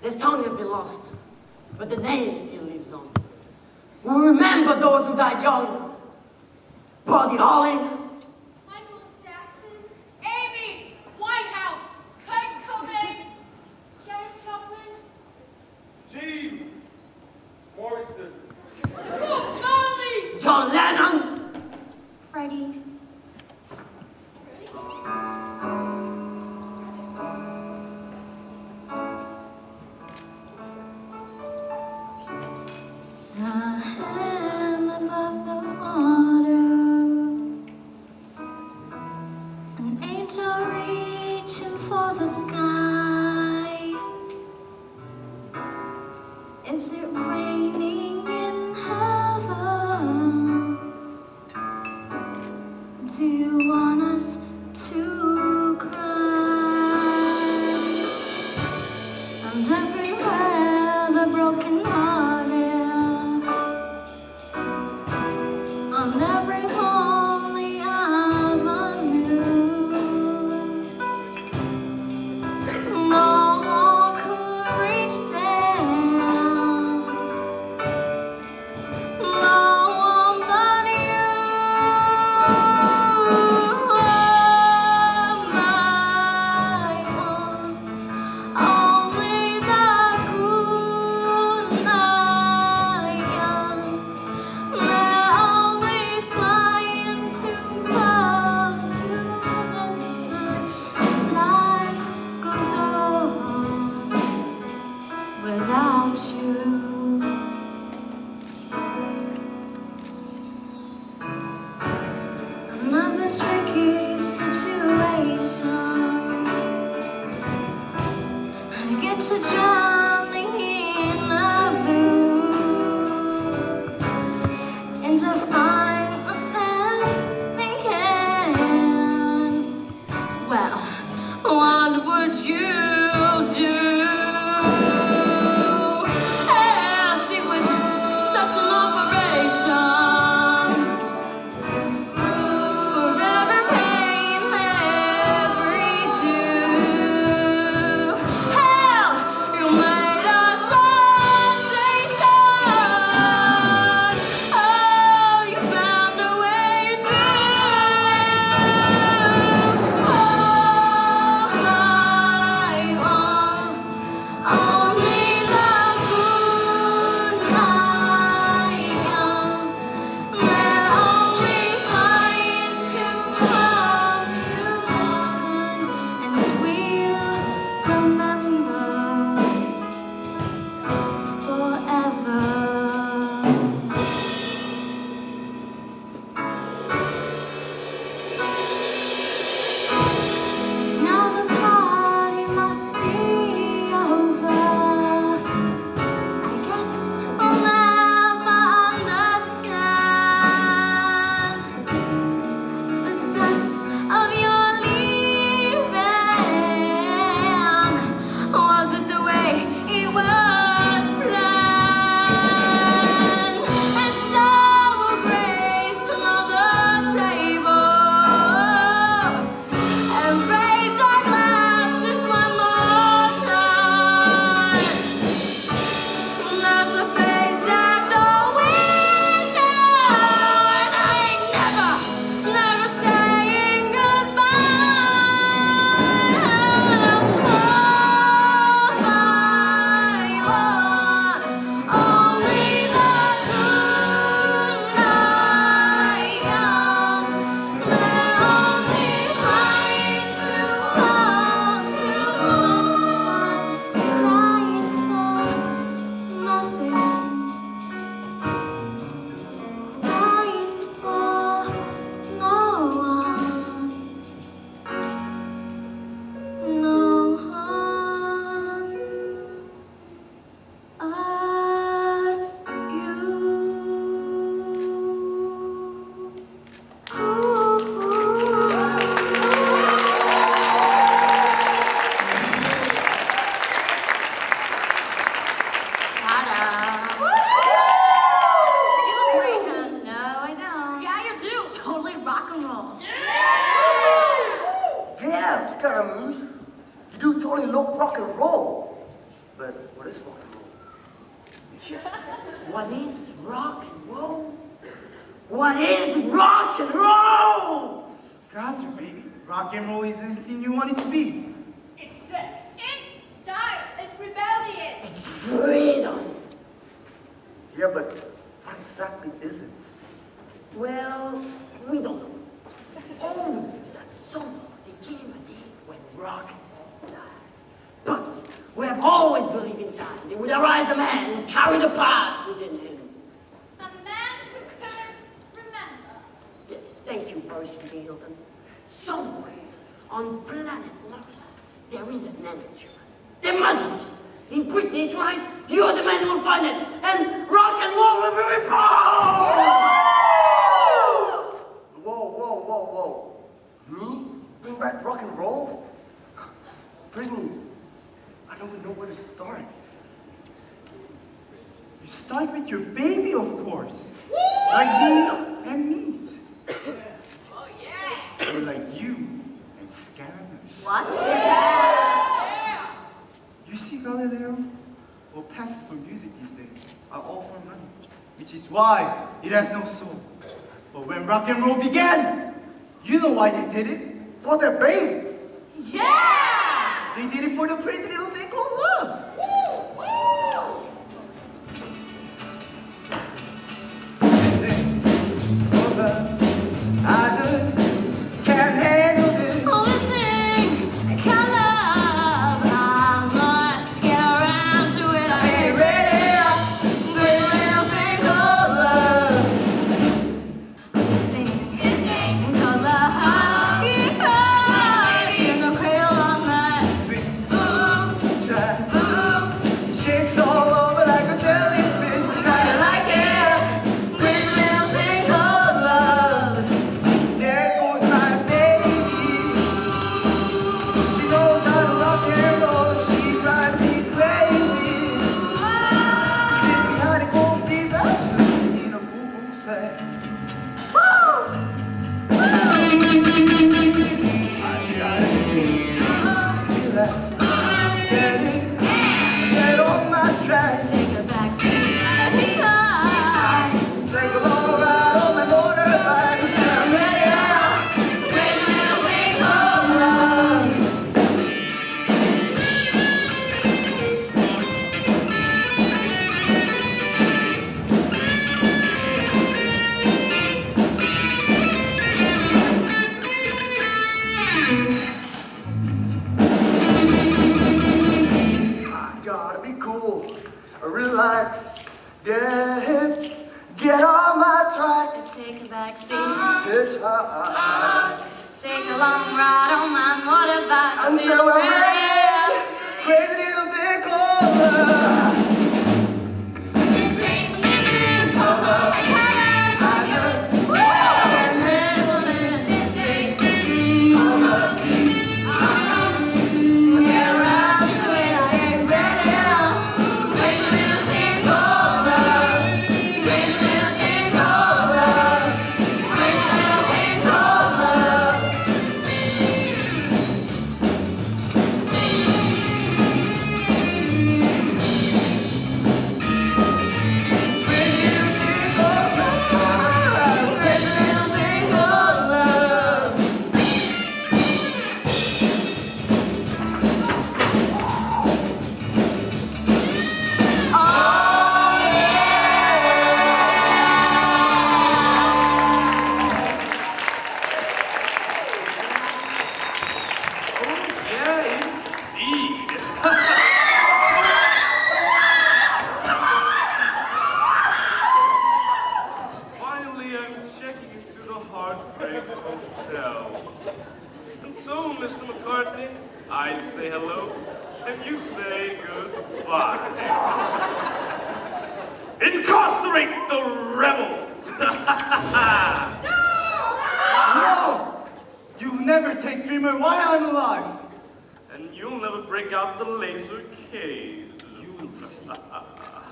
Their song has been lost, but the name still lives on. We remember those who died young. Buddy Holly, Michael Jackson. Amy Winehouse. Kurt Cobain. Janis Joplin. Gene Morrison. Bob Marley. John Lennon, Freddie. A hand above the water, an angel reaching for the sky. Is it raining in heaven? Do you want us to cry? And everywhere the broken hearted, on every lonely avenue, no one could reach them, no one but you. My own, only the good night young. May only fly into clouds to the sun. Life goes on without you. Another tricky situation. I get to drowning in a blue. rock and roll. Yeah, Scaramouche. You do totally look rock and roll. But what is rock and roll? What is rock and roll? What is rock and roll? Gazer, baby. Rock and roll is anything you want it to be. It's sex. It's style. It's rebellion. It's freedom. Yeah, but what exactly is it? Well, we don't know. All we know is that somehow there came a day when rock and roll died. But we have always believed in time. There would arise a man who carried the past within him. A man who couldn't remember. Yes, thank you, Boris Hilton. Somewhere on planet Mars, there is an answer. There must be. If Britney is right, you're the man who will find it, and rock and roll will be reborn! Whoa. Me? Bring back rock and roll? Brittany, I don't even know where to start. You start with your baby, of course. Like me and meat. Oh, yeah. Or like you and Scaramouche. What? You see, Galileo? Well, passes for music these days are all for money. Which is why it has no soul. But when rock and roll began, you know why they did it? For their babes. Yeah! They did it for the crazy little thing called love. This thing called love, I just can't handle this. Only thing I can love, I must get around to it. I ain't ready. Great little thing called love. This thing called love. In the cradle of my Sweet boom, child, boom. it shakes all over like a jellyfish. Kinda like it. Great little thing called love. There goes my baby. She knows how to rock and roll. She drives me crazy. She gets behind a cold fever. She leaves me in a boo-boo sweat. I gotta relax. Get it. Get on my tracks. Take a back seat as we try. Take a long ride on my motorbike. I'm ready now. Great little thing called love. I gotta be cool. Relax. Get hip. Get on my tracks. Take a back seat. Hitchhike. Take a long ride on my motorbike. Until we're ready. Crazy little thing called love. This thing called love. I just can't handle this thing called love. Get around to it, I ain't ready. Great little thing called love. Great little thing called love. Great little thing called love. I say hello, and you say goodbye. Incarcerate the rebels! No! You'll never take Dreamer while I'm alive. And you'll never break out the laser cage. You'll see.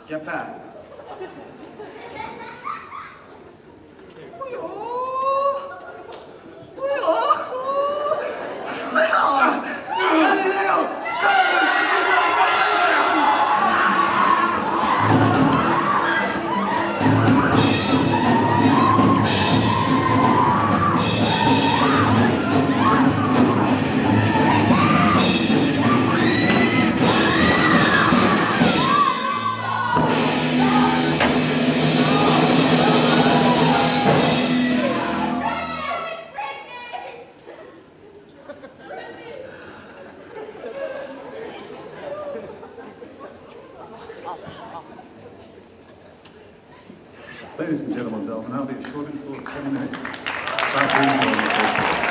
Get back. Ladies and gentlemen, there will now be a short interval of 10 minutes. That brings on the first one.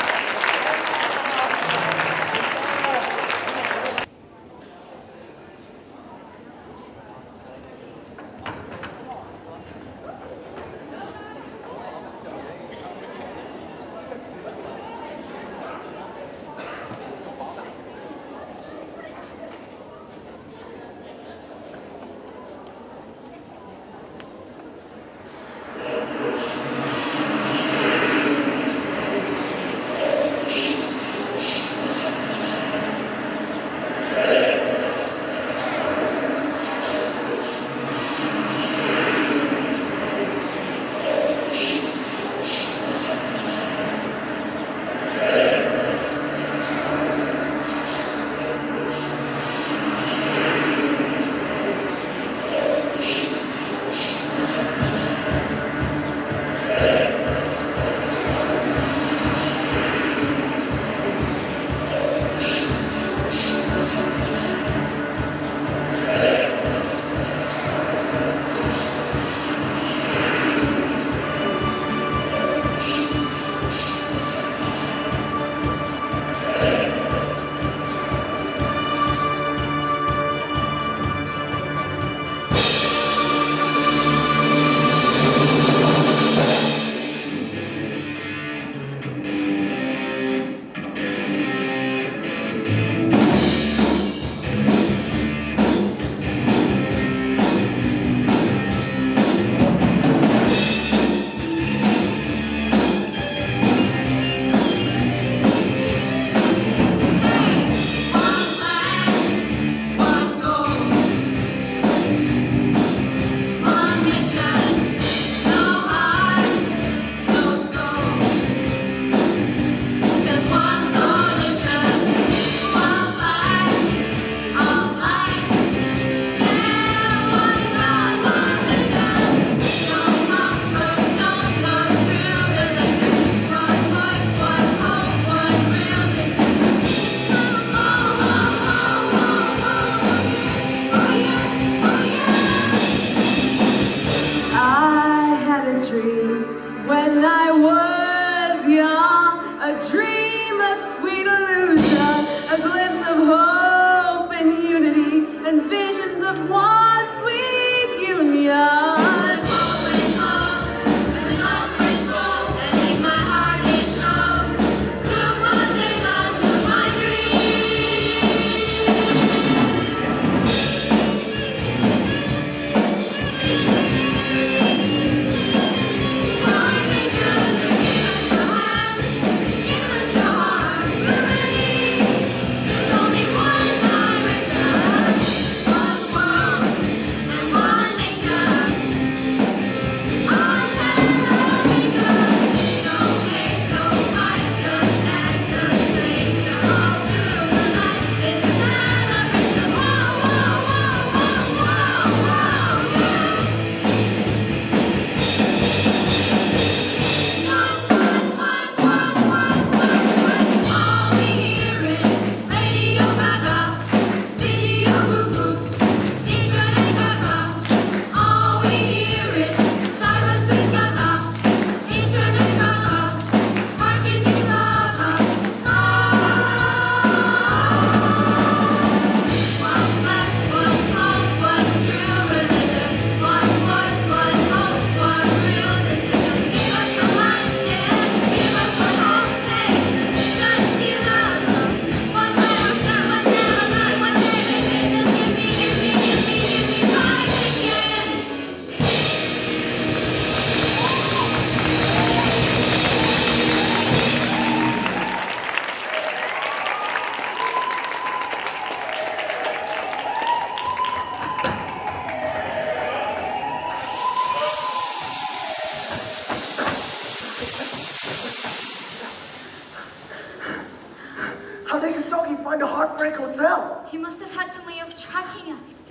How did Yogi find the Heartbreak Hotel? He must have had some way of tracking us.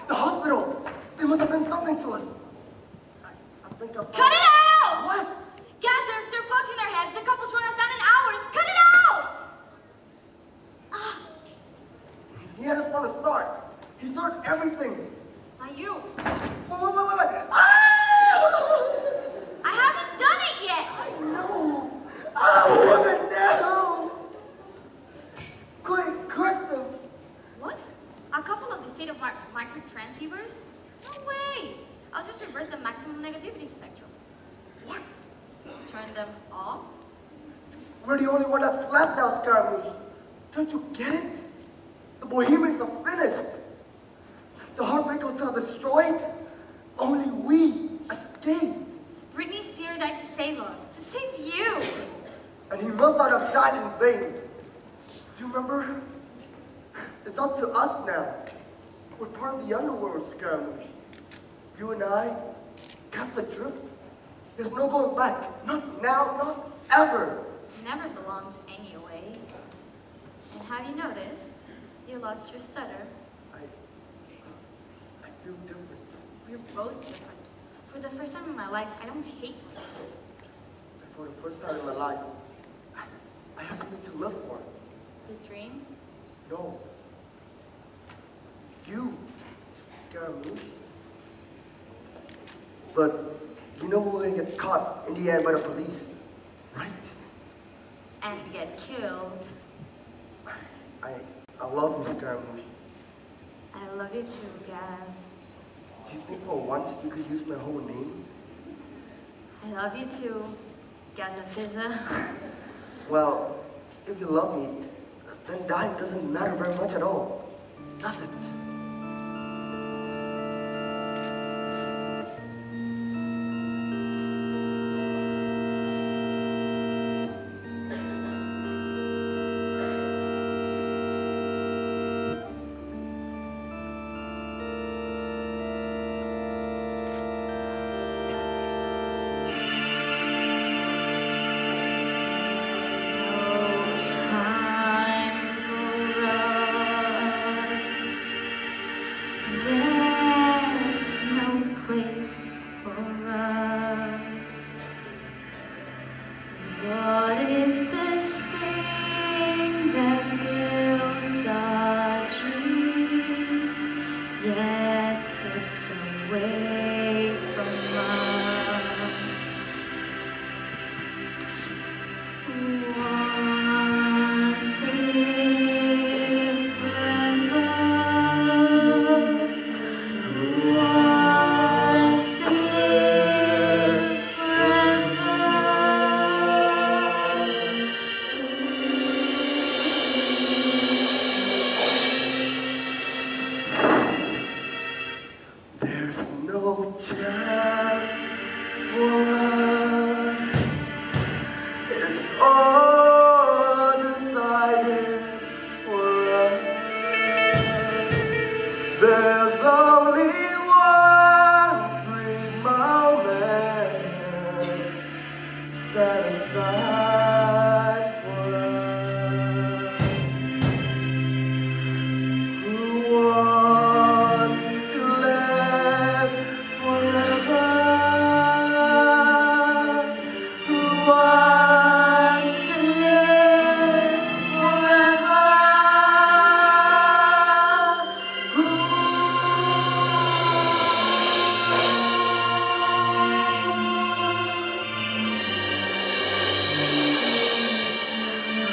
The hospital. They must have done something to us. I think I found... Cut it out! What? Gasser, if they're bugs in our heads, the couple's run us down in hours. Cut it out! Ah, He had us from the start. He's heard everything. not you. Wait. Ah! negativity spectrum. What? Turn them off. We're the only one that's left now, Scaramouche. Don't you get it? The Bohemians are finished. The Heartbreak Hotel destroyed. Only we escaped. Britney Spears died to save us, to save you. And he must not have died in vain. Do you remember? It's up to us now. We're part of the underworld, Scaramouche. You and I, cast adrift. There's no going back. Not now, not ever. Never belonged anyway. And have you noticed? You lost your stutter. I feel different. We're both different. For the first time in my life, I don't hate myself. And for the first time in my life, I have something to live for. The dream? No. You, Scaramouche. But you know we're gonna get caught in the end by the police, right? And get killed. I love you, Scaramouche. I love you too, Gaz. Do you think for once you could use my whole name? I love you too, Gazaphiza. Well, if you love me, then dying doesn't matter very much at all, does it?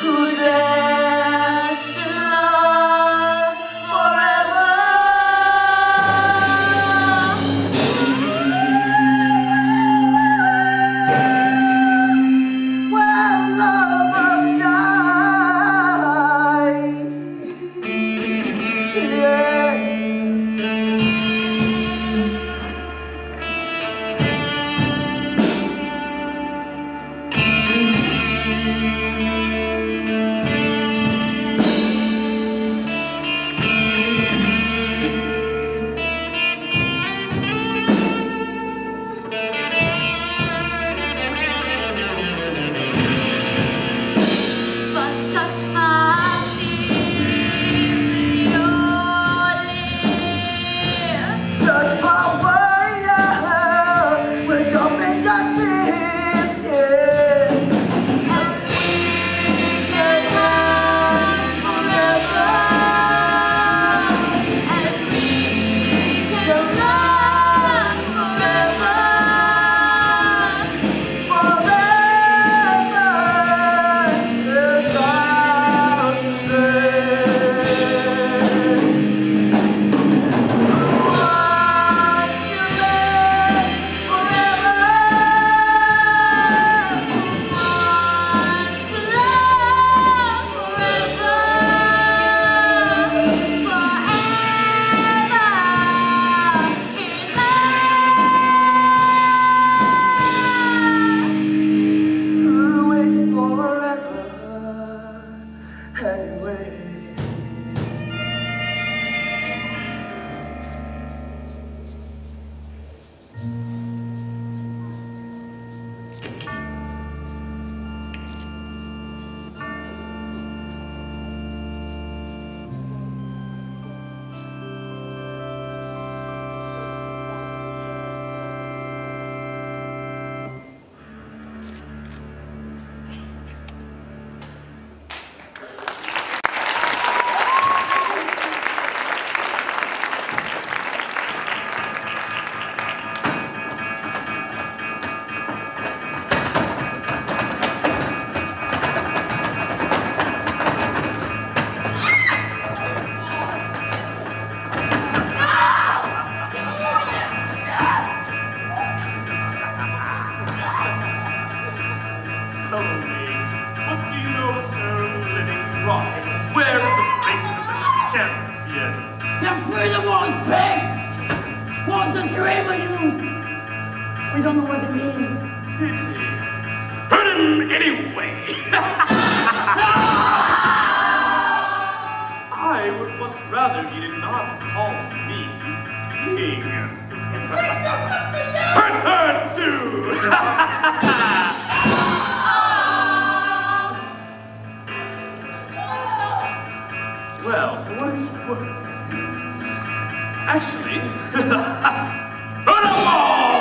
Who tell me, what do you know of the term living rock? Where are the places of the champion? The freedom was big! Was the dream of youth! We don't know what it means. Pity. Hurt him anyway! I would much rather he did not call me king. Hurt her too! Well, for what it's worth. Actually, hurt them all!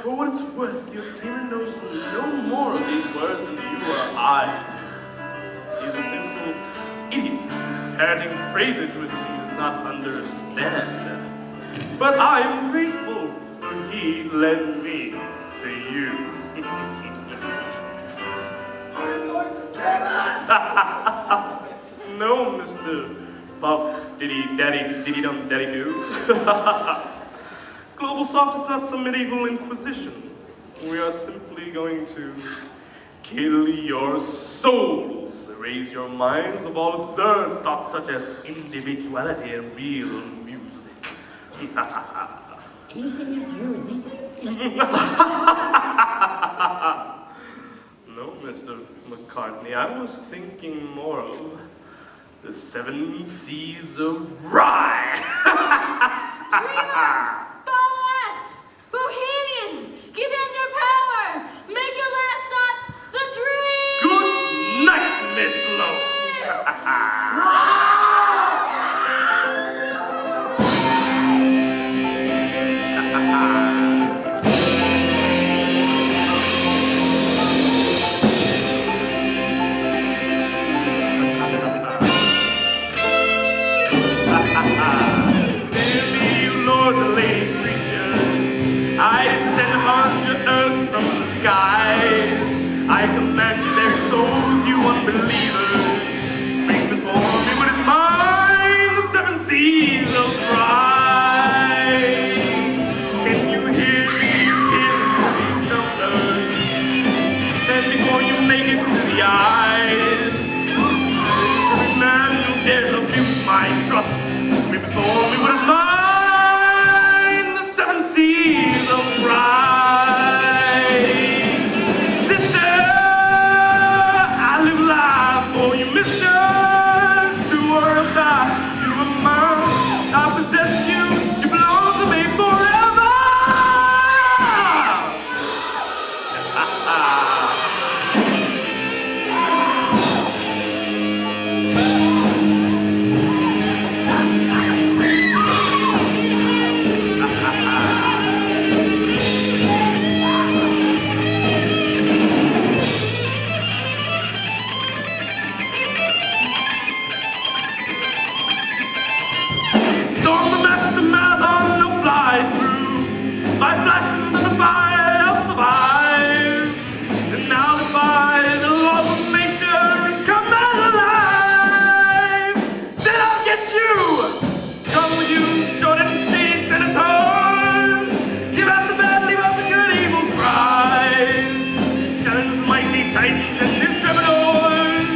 For what it's worth, your dreamer knows no more of these words than you or I. He's a simple idiot, parroting phrases which he does not understand. But I am grateful, for he led me to you. Are you going to kill us? No, Mr. Puff Diddy Daddy Diddy Dum Daddy Doo. Global Soft is not some medieval inquisition. We are simply going to kill your souls, erase your minds of all absurd thoughts such as individuality and real music. You serious? You're Disney? No, Mr. McCartney, I was thinking more of the 7 Seas of Rye. Dreamer! Boas! Bohemians! Give them your power! Make your last thoughts the dream! Good night, Miss Lowe. I descend upon your earth from the skies. I command their souls, you unbelievers. Bring before me what is mine, the 7 seas of pride. Can you hear me? Hear the thunder. Stand before you naked to the eyes. Every man who dares abuse my trust. Bring before me what is mine, the 7 seas of pride. Sister, I live life for you, mister. To world die, you are mine. I possess you, you belong to me forever. Storm the master marathon, no fly through. By flashing in the fire, I'll survive. And now defy the laws of nature and come back alive. Then I'll get you. Come with you, short and shady senators. Give out the bad, leave out the good, evil cries. Challenge mighty titans and his troubadours.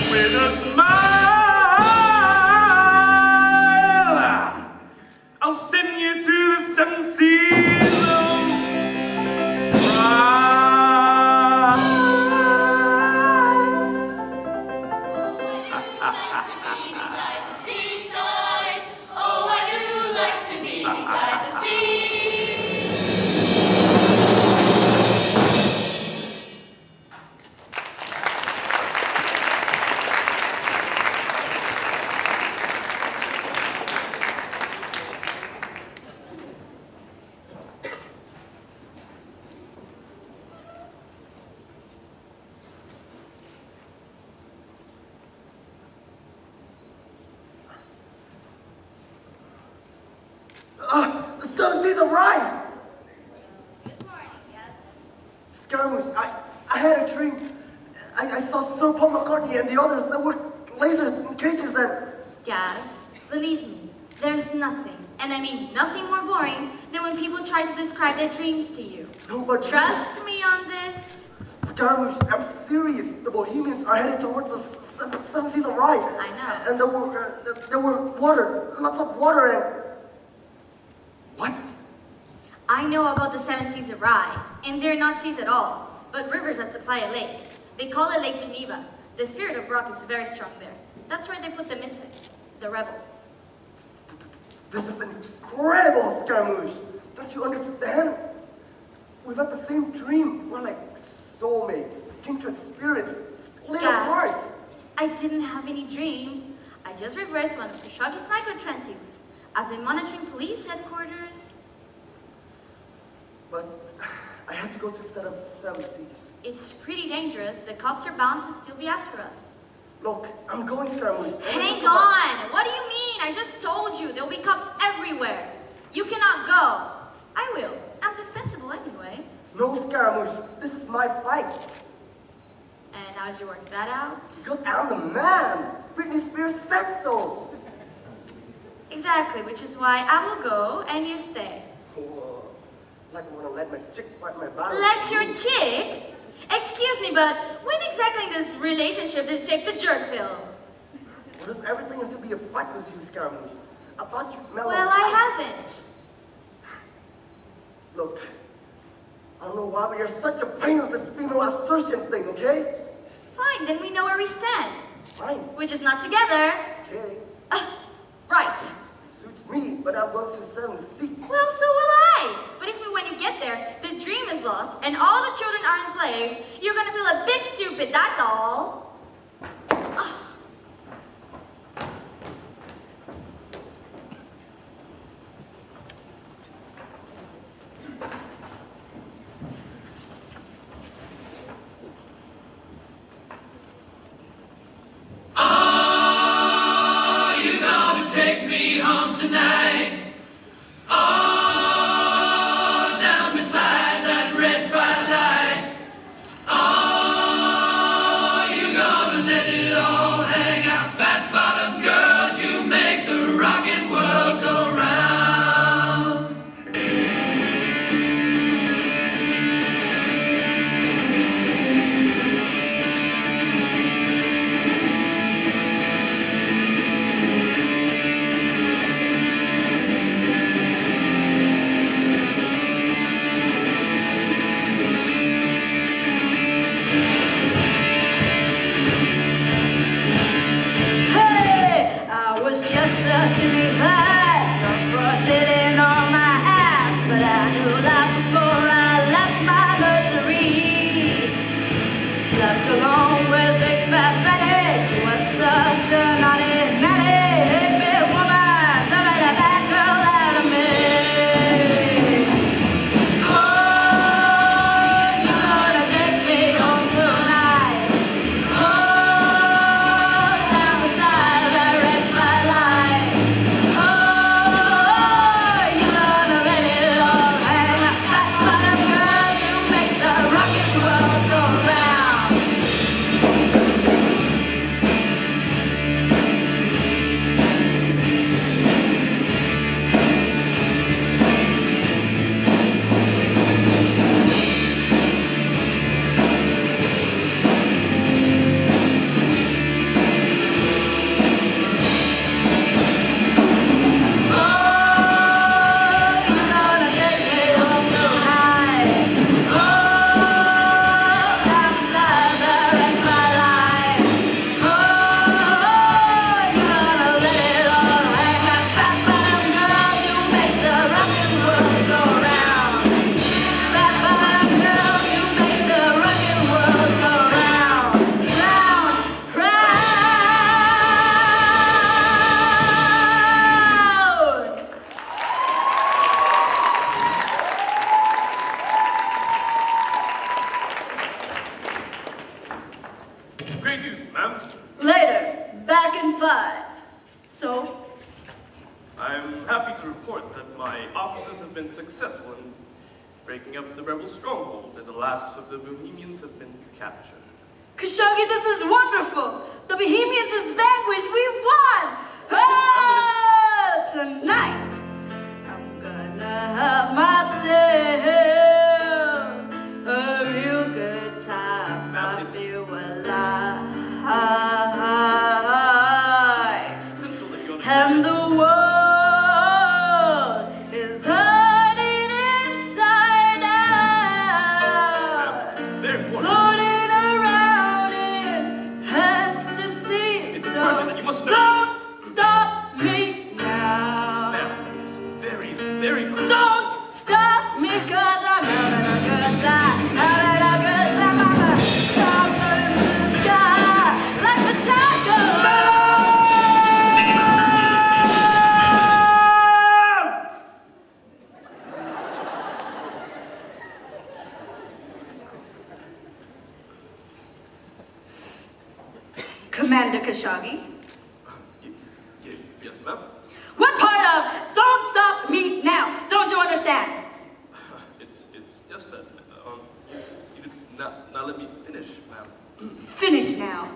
With a smile, I'll send you to the 7 seas of pride. Beside the seaside. Oh, I do like to be beside the sea. The 7 seas of Rye! Good morning, yes. Scaramouche, I had a dream. I saw Sir Paul McCartney and the others that were lasers and cages and... Gaz, believe me, there's nothing, And I mean nothing more boring than when people try to describe their dreams to you. No, but Trust me on this. Scaramouche, I'm serious. The Bohemians are headed towards the seven seas of ride. I know. And there were water, lots of water, and what? I know about the 7 seas of Rye, and they're not seas at all, but rivers that supply a lake. They call it Lake Geneva. The spirit of rock is very strong there. That's where they put the misfits, the rebels. This is incredible, Scaramouche. Don't you understand? We've had the same dream. We're like soulmates, kindred spirits, split apart. I didn't have any dream. I just reversed one of Khashoggi's microtransceivers. I've been monitoring police headquarters. But I had to go to instead of 7 seas. It's pretty dangerous. The cops are bound to still be after us. Look, I'm going, Scaramouche. Hang on! What do you mean? I just told you, there'll be cops everywhere. You cannot go. I will. I'm dispensable anyway. No, Scaramouche. This is my fight. And how'd you work that out? Because I'm the man. Britney Spears said so. Exactly, which is why I will go and you stay. Oh, like I want to let my chick fight my battle. Let your chick? Excuse me, but when exactly in this relationship did you take the jerk pill? Well, does everything have to be a fight with you, Scaramouche? I thought you'd mellow. Well, I haven't. Look, I don't know why, but you're such a pain with this female assertion thing, okay? Fine, then we know where we stand. Fine. Which is not together. Okay. Right. Suits me, but I'm going to 7 seas. Well, so will I. But if when you get there, the dream is lost and all the children are enslaved, you're gonna feel a bit stupid, that's all. Take me home tonight. Oh, down beside that red firelight. Oh, you're gonna let it all hang out. Fat bottom girls, you make the rockin' world go round. I'm happy to report that my officers have been successful in breaking up the rebel stronghold, and the last of the Bohemians have been captured. Khashoggi, this is wonderful! The Bohemians is vanquished! We won! Oh, tonight, very quickly. Don't stop me, cause I'm having a good time. Having a good time, mama. Stop in the sky like a tiger. Commander Khashoggi, Yes, ma'am. what part of don't stop me now don't you understand? It's just that, you did not let me finish, ma'am. Finish now.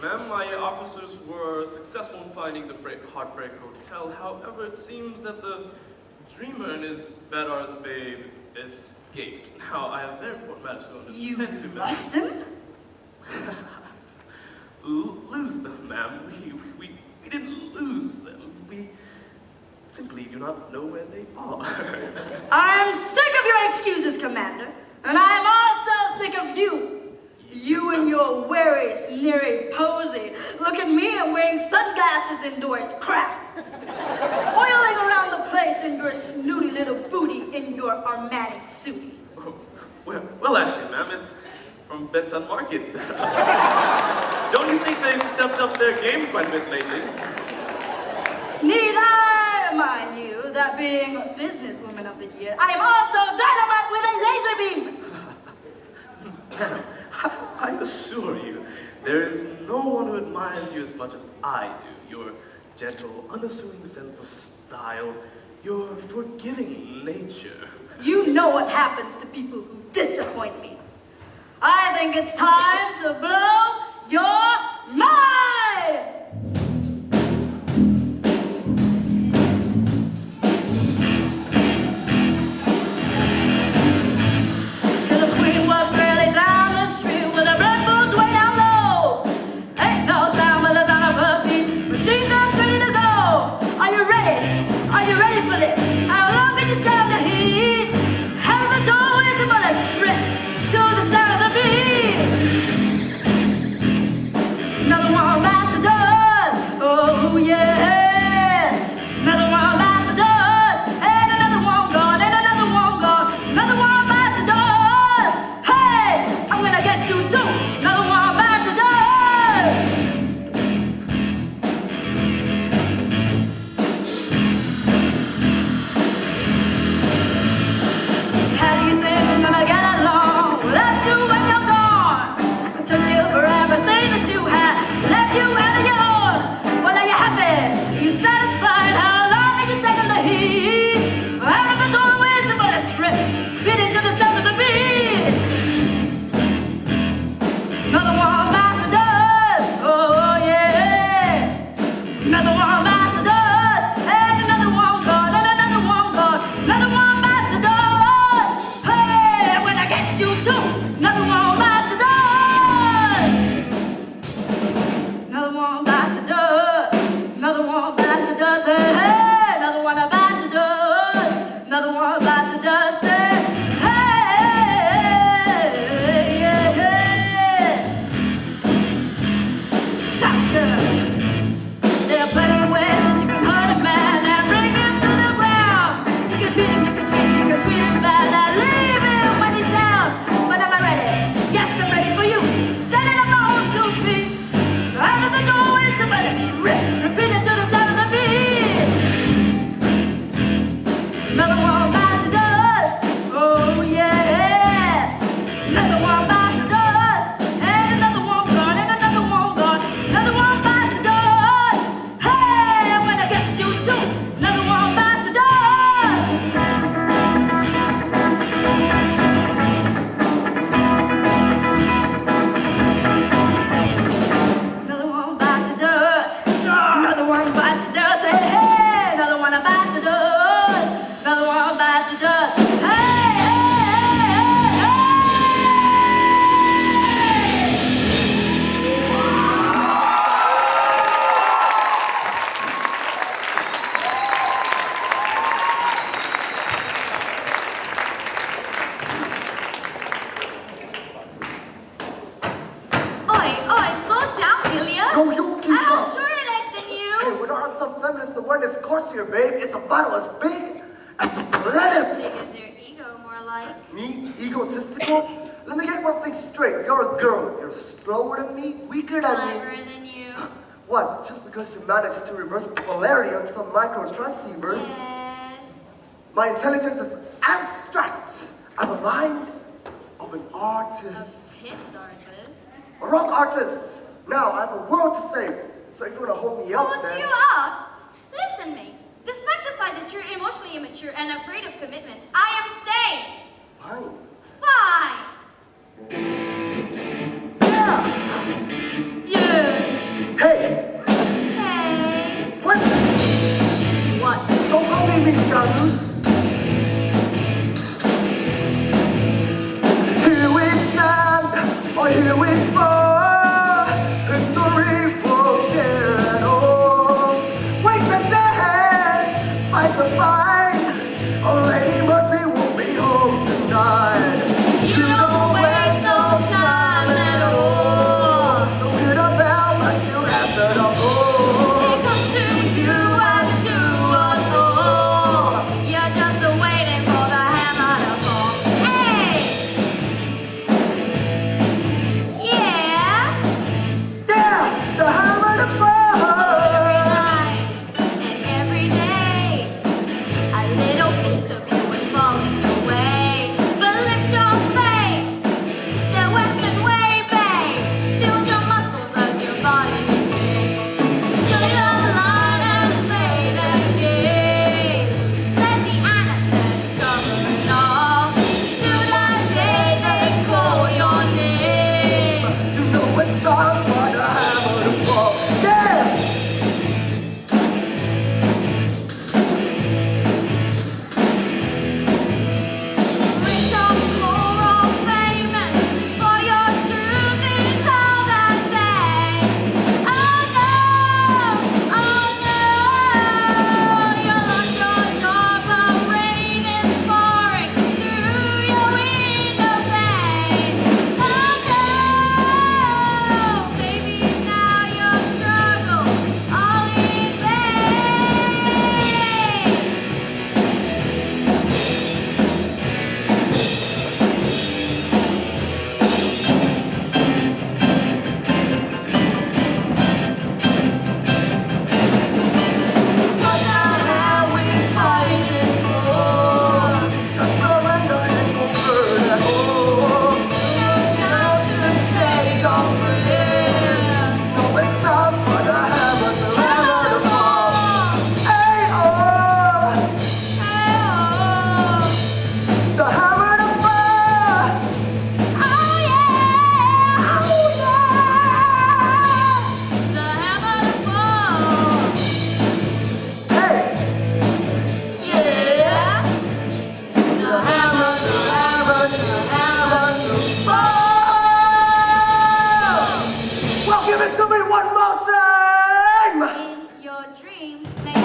Ma'am, my officers were successful in finding the Heartbreak Hotel. However, it seems that the dreamer and his Badar's babe escaped. Now, I have very important matters to You attend to, ma'am. lost them? Lose them, ma'am. We didn't lose them. We simply do not know where they are. I'm sick of your excuses, Commander. And I'm also sick of you. You and your wary, sneery posy. Look at me, I'm wearing sunglasses indoors. Crap. Oiling around the place in your snooty little booty in your Armani suit. Oh, well, actually, ma'am, it's from Benton Market. Don't you think they've stepped up their game quite a bit lately? Need I remind you that being businesswoman of the year, I am also dynamite with a laser beam! I assure you, there is no one who admires you as much as I do. Your gentle, unassuming sense of style, your forgiving nature. You know what happens to people who disappoint me. I think it's time to blow your mind! The queen was barely down the street with her blood boots way down low. Ain't no sound but the sound of her feet. Machine guns ready to go. Are you ready? Are you ready for this? How long can you stand the heat? Have the doorways and bullets strip to the sound of the beat. Another one back to dust. Oh yes. Another one back to dust. And another one gone. And another one gone. Another one back to dust. Hey, I'm gonna get you too. Another one back to dust. How do you think I'm gonna get along without you when you're gone? I took you for everything that you had, left you out of your own. Well, are you happy? Are you satisfied? How long are you taking the heat? Out of the doorways, the bullets rip, beat into the sound of the beat. Another one back to dust. Oh yeah. Another one back to dust. And another one gone. And another one gone. Another one back to dust. Hey, I'm gonna get you too. Another one back to dust. Another one back to dust. Another one back to dust. Hey, hey, another one back to dust. Another one back to dust. Hey, hey, yeah, yeah. Shotgun. There are plenty of ways that you can hurt a man and bring him to the ground. You can beat him, you can treat him bad, and leave him when he's down. But am I ready? Yes, I'm ready for you. Standing on my own 2 feet. Out of the doorways, the bullets rip, repeating to the sound of the beat. Another one back to dust. Oh yes. Another one back to dust. And another one gone. And another one gone. Another one back to dust. Hey, I'm gonna get you too. Another one back to dust. Another one back to dust. Another one back to dust. Hey, hey, another one back to dust. Another one because the word is coarser, babe. It's a bottle as big as the planet. Big as their ego, more like. Me? Egotistical? Let me get one thing straight. You're a girl. You're slower than me, weaker than me. Cleverer than you. What? Just because you managed to reverse the polarity on some micro-transceivers? Yes. My intelligence is abstract. I have a mind of an A artist. piss artist. A rock artist. Now, I have a world to save. So if you want to hold me up, Hold then... you up? Listen, mate. Despite the fact that you're emotionally immature and afraid of commitment, I am staying. Fine. Fine. Yeah! Yeah. Hey! Hey. What? What? Don't copy me, Carlos. Here we stand, or here we fall. History won't care at all. Wake the dead, fight the fight. Already mercy won't be home tonight. You don't waste no time at all. Don't hear the bell until after the call. It comes to you as to us all. You're just waiting for the hammer to fall. Hey! Yeah! Yeah, the hammer to fall. Every night and every day, a little piece of you is falling your way. But lift your face, the Western way, babe. Build your muscles as your body decays. Cut your line and play the game. Let the anesthetic cover it all. To the day they call your name. You know it's time for the hammer to fall. Yeah! Reach up for all fame and for your truth is all that say. Oh no, you're lost your dogma, rain is pouring through your window pane. Oh no, baby, now your struggle all in vain. What the hell we fighting for? Just surrender and go further. Oh, Time to say your prayer. no, it's time for the hammer to fall. Hey, oh, Hey, oh. the hammer to fall. Oh yeah, oh yeah, the hammer to fall. Hey, Yeah, the hammer to fall. well, give it to me one more time. In your dreams, maybe.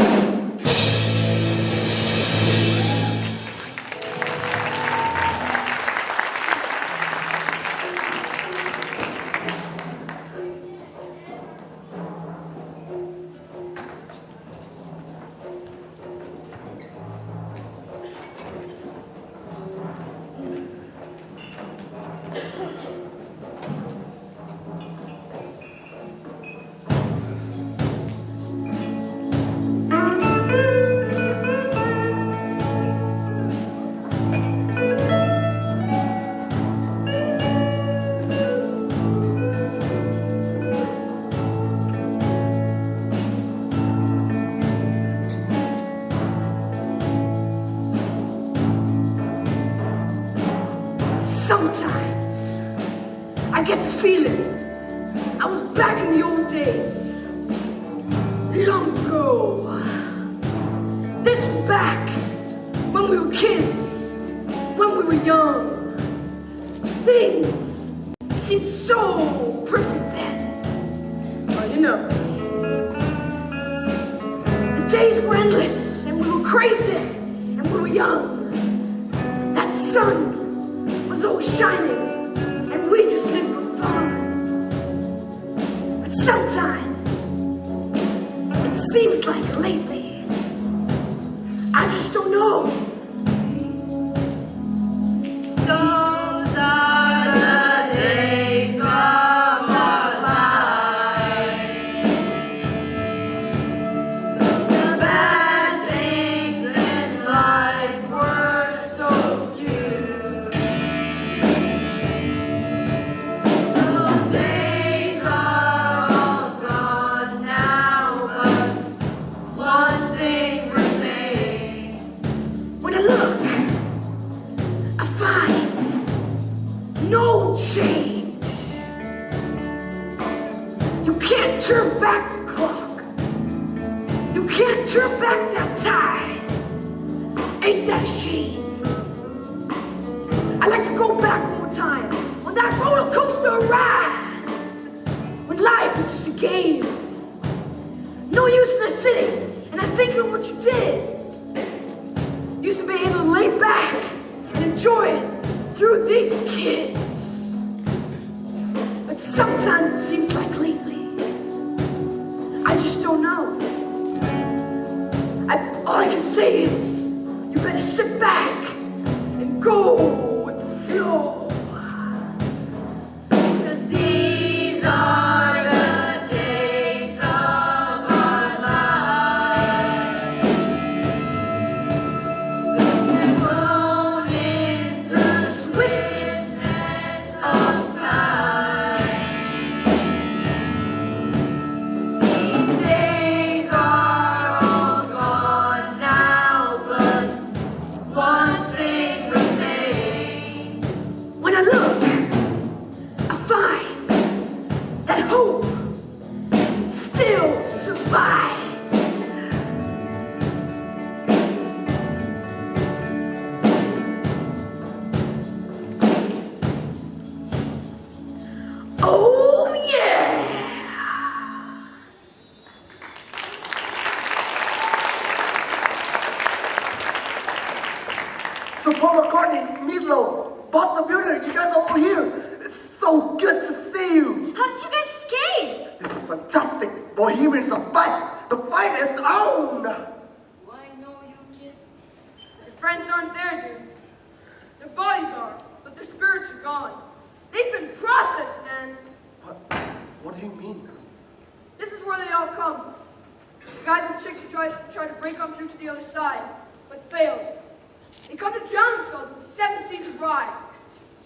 Sometimes I get the feeling I was back in the old days, long ago. This was back when we were kids, when we were young. Things seemed so perfect then. Well, you know, the days were endless and we were crazy and we were young. That sun was always shining, and we just lived for fun. But sometimes, it seems like lately. I just don't know. Those are the days of our lives. The bad things in life were so few. Those days are all gone now, but one thing remains. When I look, I find no change. You can't turn back the clock. You can't turn back that tide. Ain't that a shame? I'd like to go back one more time on that roller coaster ride. When life was just a game. No use in the city, and I think of what you did. Used to be able to lay back and enjoy it through these kids. But sometimes it seems like lately, I just don't know. All I can say is, you better sit back and go with the flow. 'Cause these are the days of our lives. They're flown in the swiftness of time. These days are all gone now, but one thing remains. When I look, I find that hope still survives. Oh yeah! So Paul McCartney, Meatloaf, Bob the Builder, you guys are all here. It's so good to see you. How did you guys escape? This is fantastic. Bohemians are back. The fight is on. Why no, you kid? Your friends aren't there, dude. Their bodies are, but their spirits are gone. They've been processed, man. What do you mean? This is where they all come. The guys and chicks who tried to break on through to the other side, but failed. They come to drown themselves in 7 seas of rye.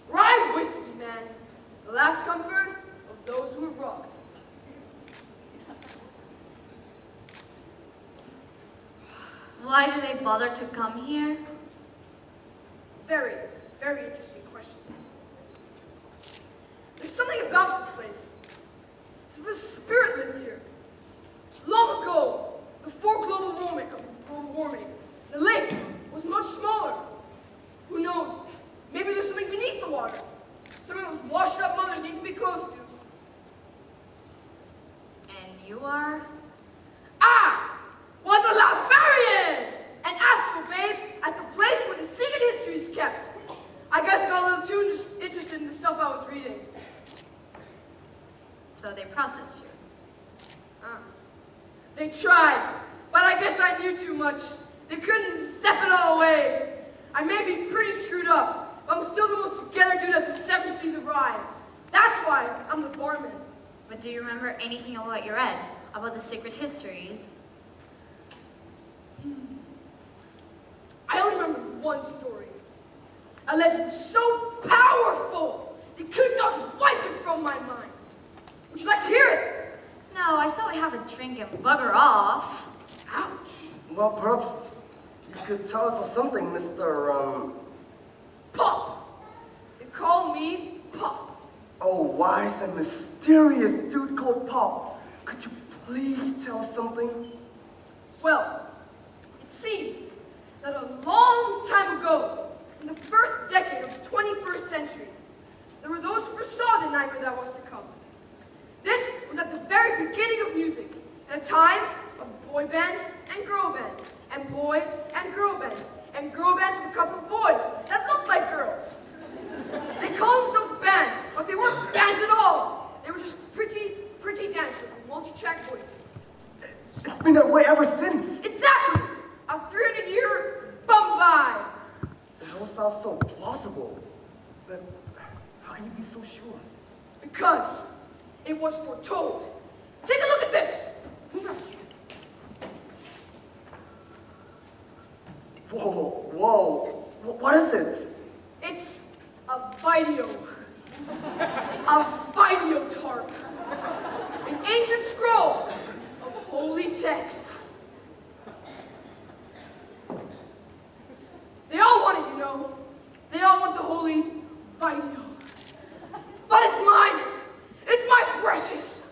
Rye whiskey, man. The last comfort of those who have rocked. Why do they bother to come here? Very, very interesting question. There's something about this place. The spirit lives here. Long ago, before global warming, the lake was much smaller. Who knows? Maybe there's something beneath the water. Something that was washed up mother needs to be close to. And you are? I was a librarian! An astral babe at the place where the secret history is kept. I guess I got a little too interested in the stuff I was reading. So they processed you. They tried, but I guess I knew too much. They couldn't zap it all away. I may be pretty screwed up, but I'm still the most together dude at the 7 seas of rye. That's why I'm the barman. But do you remember anything about what you read? About the secret histories? I only remember one story. A legend so powerful, they could not wipe it from my mind. Would you like to hear it? No, I thought we'd have a drink and bugger off. Ouch. Well, perhaps you could tell us of something, Mr. Pop. They call me Pop. Oh, wise and mysterious dude called Pop. Could you please tell us something? Well, it seems that a long time ago, in the first decade of the 21st century, there were those who foresaw the nightmare that was to come. This was at the very beginning of music, at a time of boy bands and girl bands, and boy and girl bands with a couple of boys that looked like girls. They called themselves bands, but they weren't bands at all. They were just pretty dancers with multi-track voices. It's been been that way ever since. Exactly! A 300-year bum-vibe. It all sounds so plausible. But how can you be so sure? Because it was foretold. Take a look at this. Move out here. Whoa. What is it? It's a video. A videotarp. An ancient scroll of holy text. They all want it, you know. They all want the holy video. But it's mine. It's my precious.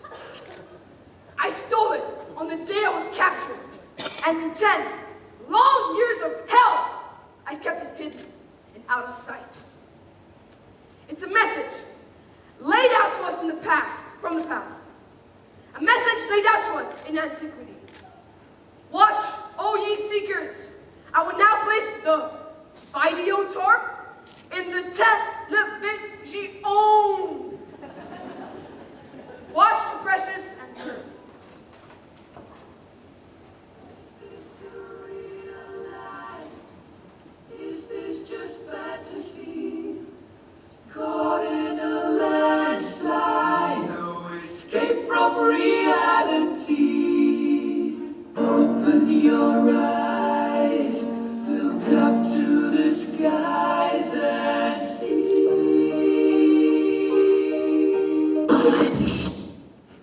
I stole it on the day I was captured. And in 10 long years of hell, I've kept it hidden and out of sight. It's a message laid out to us in the past, from the past. A message laid out to us in antiquity. Watch, O ye seekers. I will now place the videotarp in the television. Watch the precious and true. Is this just fantasy? Caught in a landslide, no escape from reality. Open your eyes, look up to the skies and see.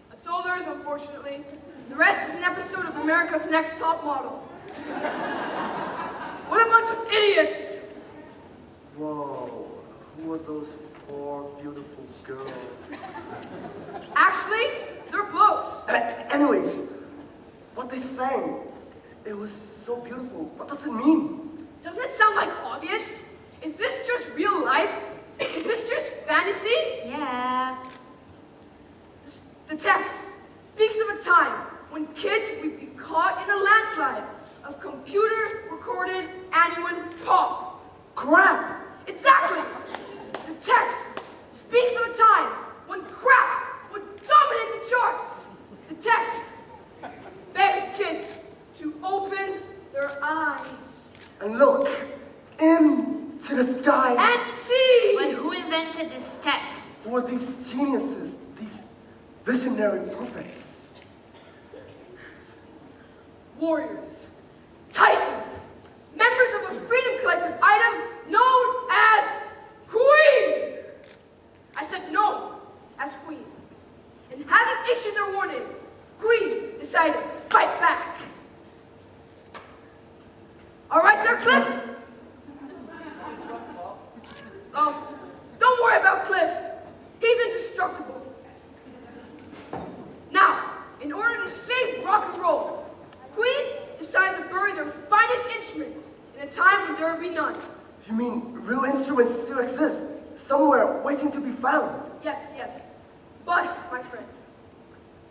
That's all there is, unfortunately. The rest is an episode of America's Next Top Model. What a bunch of idiots! Whoa, who are those 4 beautiful girls? Actually, they're blokes. Anyways, what they sang, it was so beautiful. What does it mean? Doesn't it sound like obvious? Is this just real life? Is this just fantasy? Yeah. The text speaks of a time when kids would be caught in a landslide of computer-recorded annual pop. Crap! Exactly! The text speaks of a time when crap would dominate the charts. The text begged kids to open their eyes. And look into the sky. And see! But who invented this text? Who are these geniuses, these visionary prophets? Warriors, titans, members of a freedom collective item known as Queen. I said known as Queen. And having issued their warning, Queen decided to fight back. All right there, Cliff? Oh, don't worry about Cliff. He's indestructible. Now, in order to save rock and roll, Queen decided to bury their finest instruments in a time when there would be none. You mean real instruments still exist, somewhere waiting to be found? Yes. But, my friend,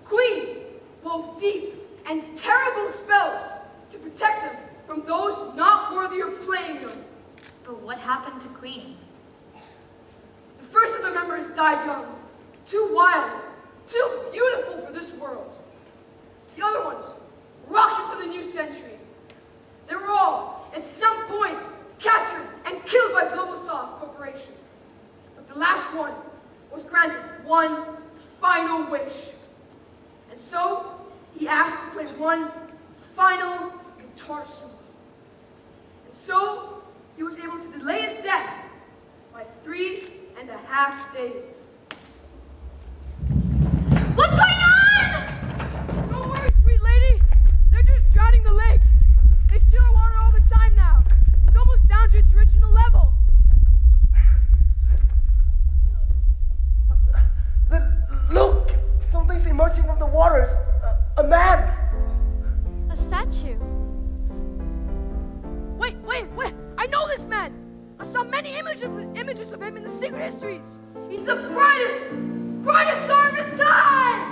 Queen wove deep and terrible spells to protect them from those not worthy of playing them. But what happened to Queen? The first of the members died young, too wild, too beautiful for this world. The other ones rocked into the new century. They were all, at some point, captured and killed by Globalsoft Corporation. But the last one was granted one final wish. And so, he asked to play one final guitar solo. And so, he was able to delay his death by 3.5 days. What's going on? Don't worry, sweet lady. They're just drowning the lake. They steal our water all the time now. It's almost down to its original level. Look! Something's emerging from the waters. A man! A statue. Wait. I know this man. I saw many images of him in the secret histories. He's the brightest star of his time.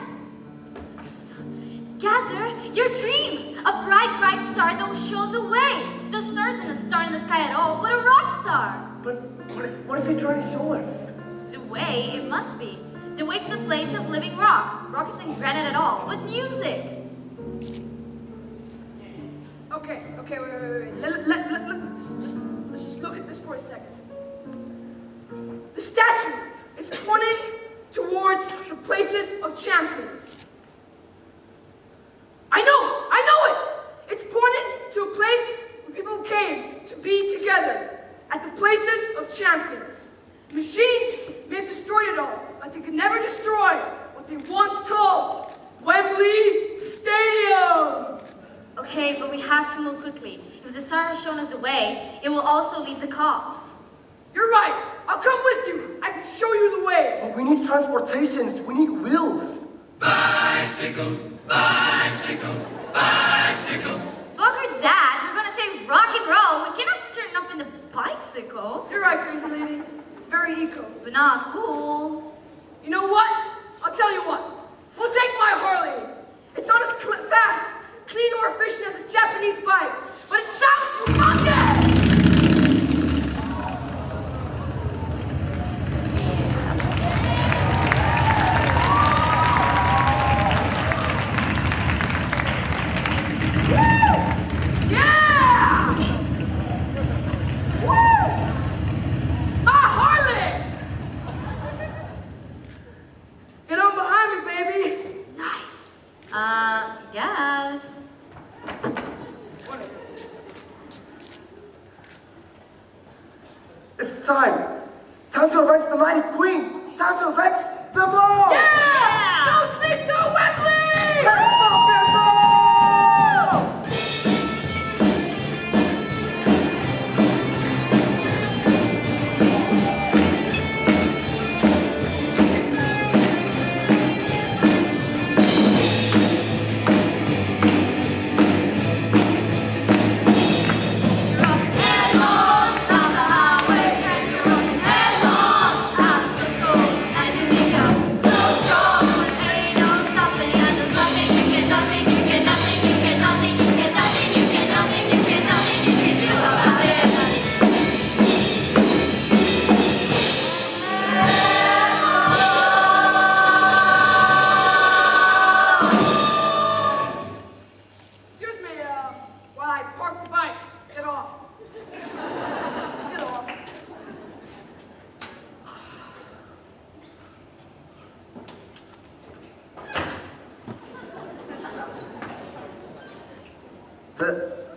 Gazer, your dream! A bright star don't show the way. The star isn't a star in the sky at all, but a rock star. But what is he trying to show us? The way, it must be. The way to the place of living rock. Rock isn't granite at all, but music. Okay, wait. Let's just look at this for a second. The statue is pointing towards the places of champions. I know it! It's pointing to a place where people came to be together, at the places of champions. Machines may have destroyed it all, but they could never destroy what they once called Wembley Stadium! Okay, but we have to move quickly. If the star has shown us the way, it will also lead the cops. You're right! I'll come with you! I can show you the way! But we need transportations. We need wheels. Bicycle, bicycle, bicycle. Bugger that! We're gonna say rock and roll. We cannot turn up in the bicycle. You're right, crazy lady. It's very eco. But not cool. You know what? I'll tell you what. We'll take my Harley. It's not as fast, clean, or efficient as a Japanese bike, but it sounds humongous! Yes. It's time. Time to avenge the mighty queen. Time to avenge the ball. Yeah! No sleep till Wembley! Let's fucking roll!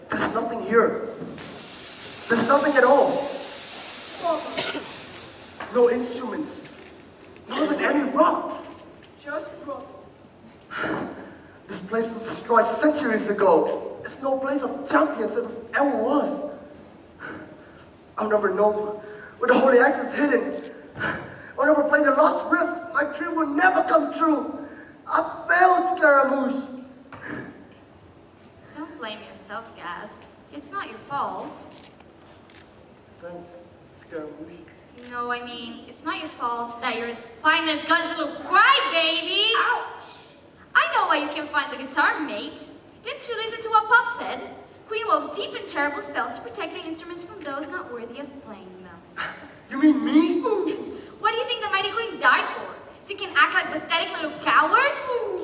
There's nothing here. There's nothing at all. No instruments. Not even any rocks. Just rock. This place was destroyed centuries ago. It's no place of champions if it ever was. I'll never know where the holy axe is hidden. I'll never play the lost riffs. My dream will never come true. I failed, Scaramouche. Don't blame yourself, Gaz. It's not your fault. Thanks, Scaramouche. No, I mean, it's not your fault that you're a spineless, gutless little crybaby. Ouch! I know why you can't find the guitar, mate. Didn't you listen to what Pop said? Queen wove deep and terrible spells to protect the instruments from those not worthy of playing them. You mean me? What do you think the mighty queen died for? So you can act like a pathetic little coward?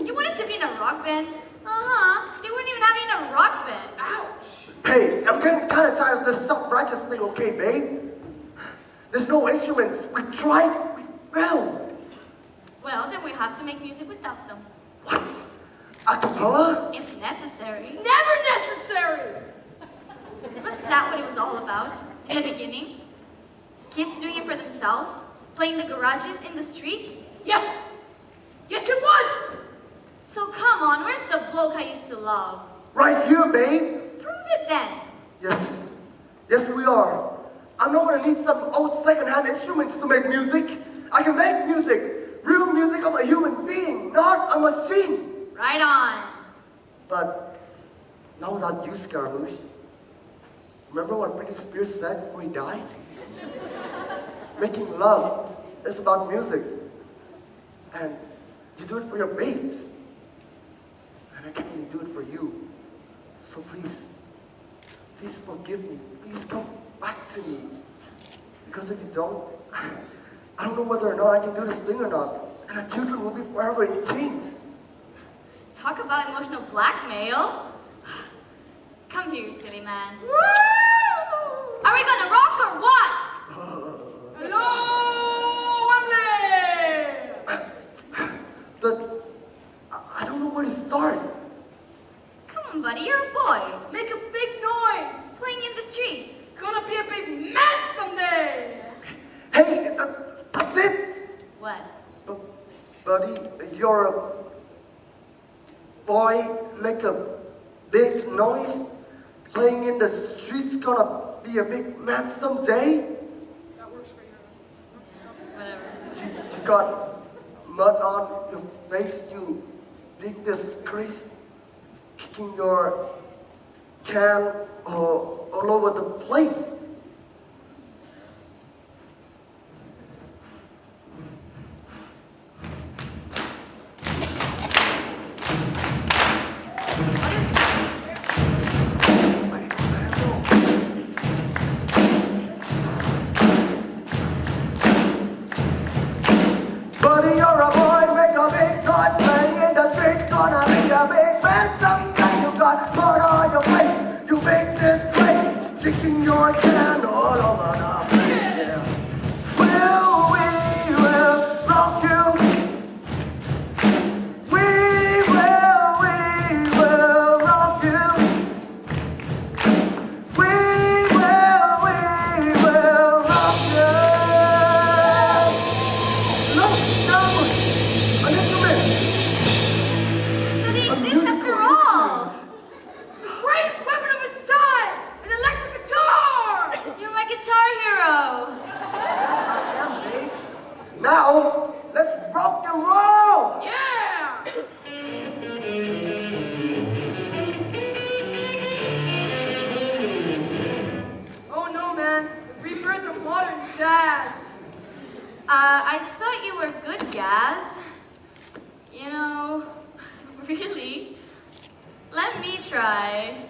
You wanted to be in a rock band? They weren't even having a rock band. Ouch! Hey, I'm getting kind of tired of this self-righteous thing, okay, babe? There's no instruments. We tried, we failed. Well, then we have to make music without them. What? A cappella? If necessary. Never necessary! Wasn't that what it was all about in the beginning? Kids doing it for themselves? Playing the garages in the streets? Yes! Yes, it was! So come on, where's the bloke I used to love? Right here, babe. Prove it then. Yes. Yes, we are. I'm not gonna need some old second-hand instruments to make music. I can make music. Real music of a human being, not a machine. Right on. But not without you, Scaramouche. Remember what Britney Spears said before he died? Making love is about music. And you do it for your babes. And I can only do it for you. So please forgive me. Please come back to me. Because if you don't, I don't know whether or not I can do this thing or not. And our children will be forever in chains. Talk about emotional blackmail. Come here, you silly man. Are we gonna rock or what? Hello, Wembley! I don't know where to start. Come on, buddy, you're a boy. Make a big noise! Playing in the streets. Gonna be a big match someday! Hey, that's it. What? Buddy, you're a boy. Make a big noise. Playing in the streets gonna be a big match someday. That works for you. Whatever. You got mud on your face, you big disgrace. Kicking your can all over the place. Buddy, you're a boy, make a big noise, playing in the street, gonna be a big man someday. You got mud on your face, you big disgrace, kicking your can all over the place. Yeah. We will rock you. We will rock you. We will rock you. No, an instrument. So they exist after all. The greatest weapon of its time! An electric guitar! You're my guitar hero. Now, let's rock and roll! Yeah! Oh no, man. The rebirth of modern jazz. I thought you were good, Jazz. You know, really? Let me try.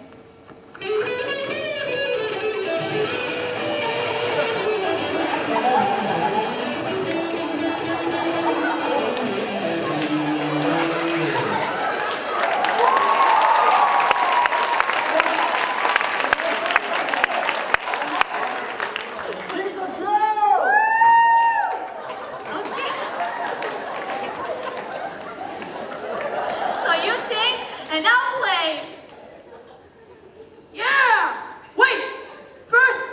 Okay. So you sing and I'll play. Yeah! Wait! First,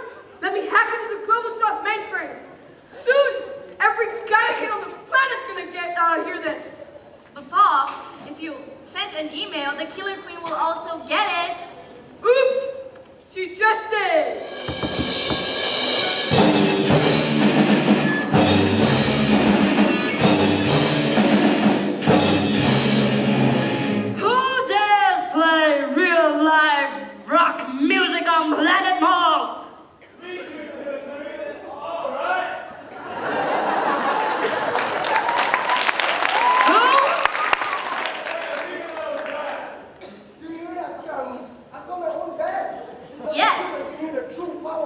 let me hack into the GlobalSoft mainframe. Soon, every guy on the planet's gonna hear this. But Bob, if you sent an email, the Killer Queen will also get it. Oops! She just did! Who dares play real live rock music on Planet Mall? Who? Do you hear that, Stanley? I got my own band. Yes. Hear the true power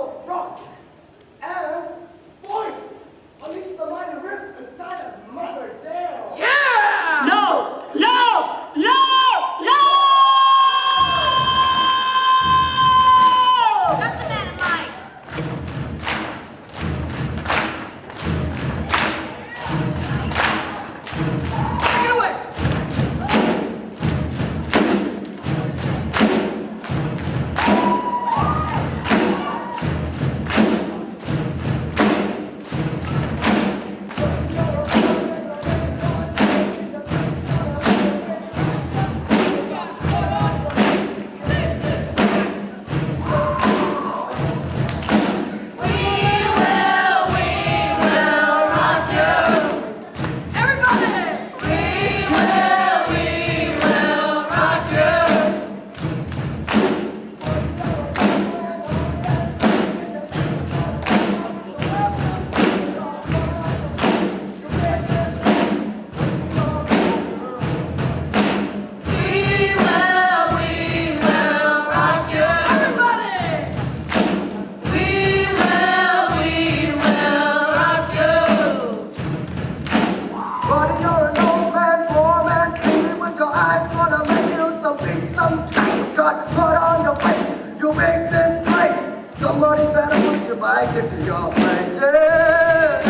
better put your bike into your place. Yeah.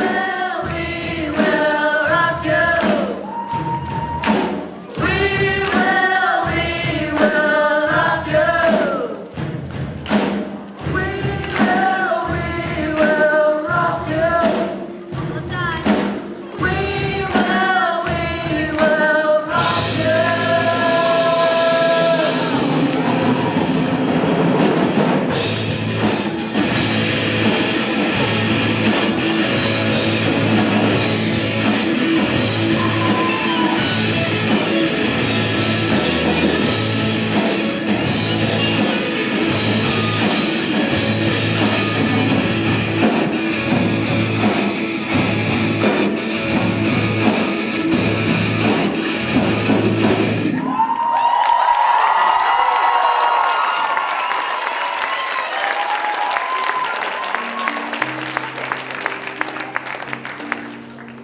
We will rock you. We will rock you. We will rock you. One more time. We will rock you.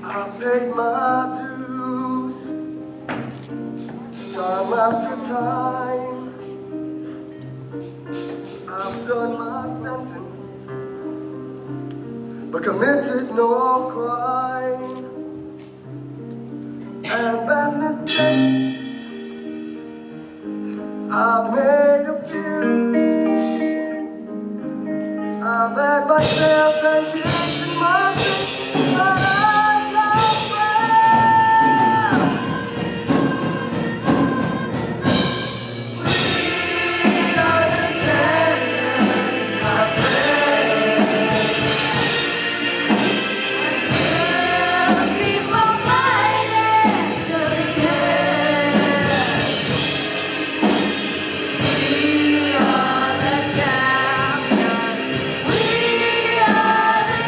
I paid my dues time after time. I've done my sentence, but committed no crime. And bad mistakes, I've made a few. I've had myself and years in my face, but I love well. We are the champions, my friends. We'll keep on fighting till the end. We are the champions. We are the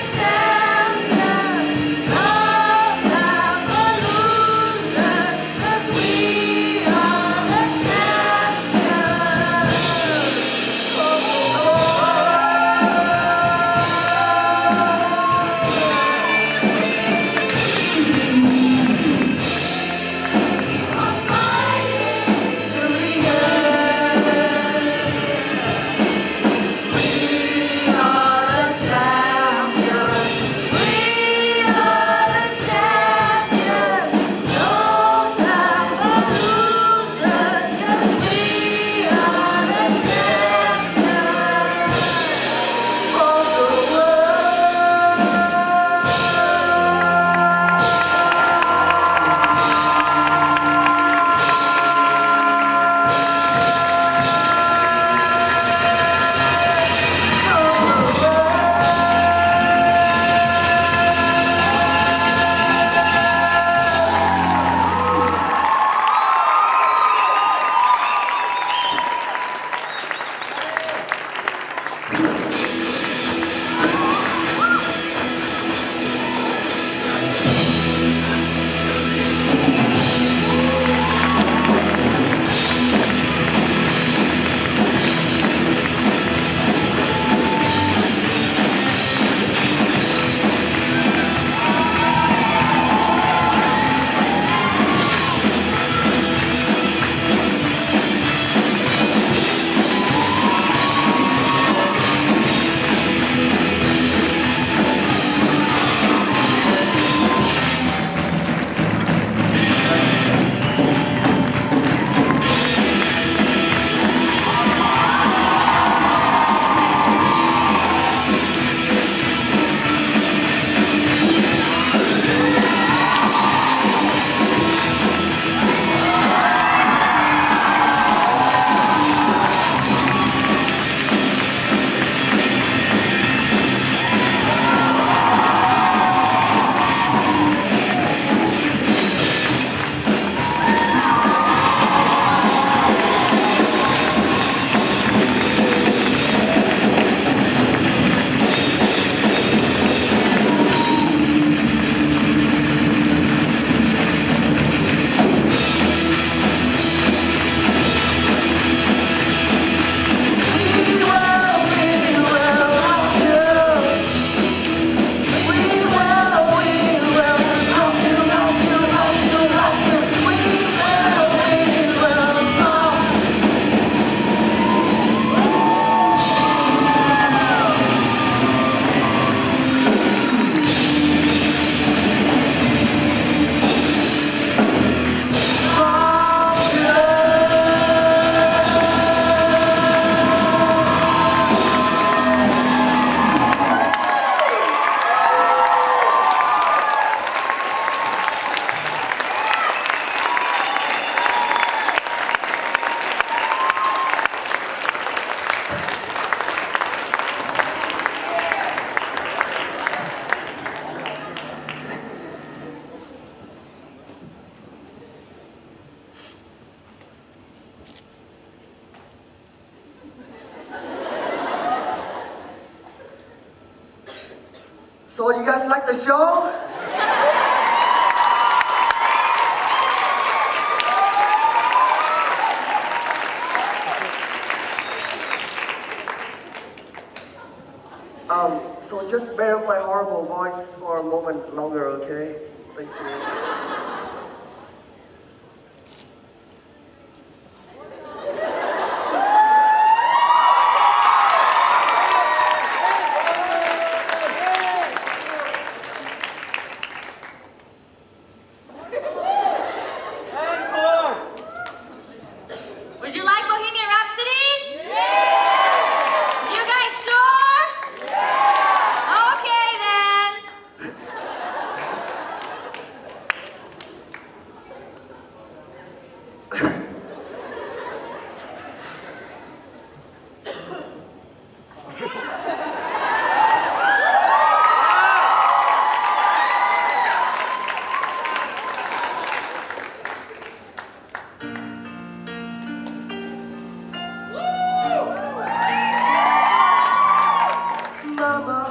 So you guys like the show? So just bear with my horrible voice for a moment longer, okay? Thank you. Would you like Bohemian Rhapsody? You guys sure? Okay then. Mama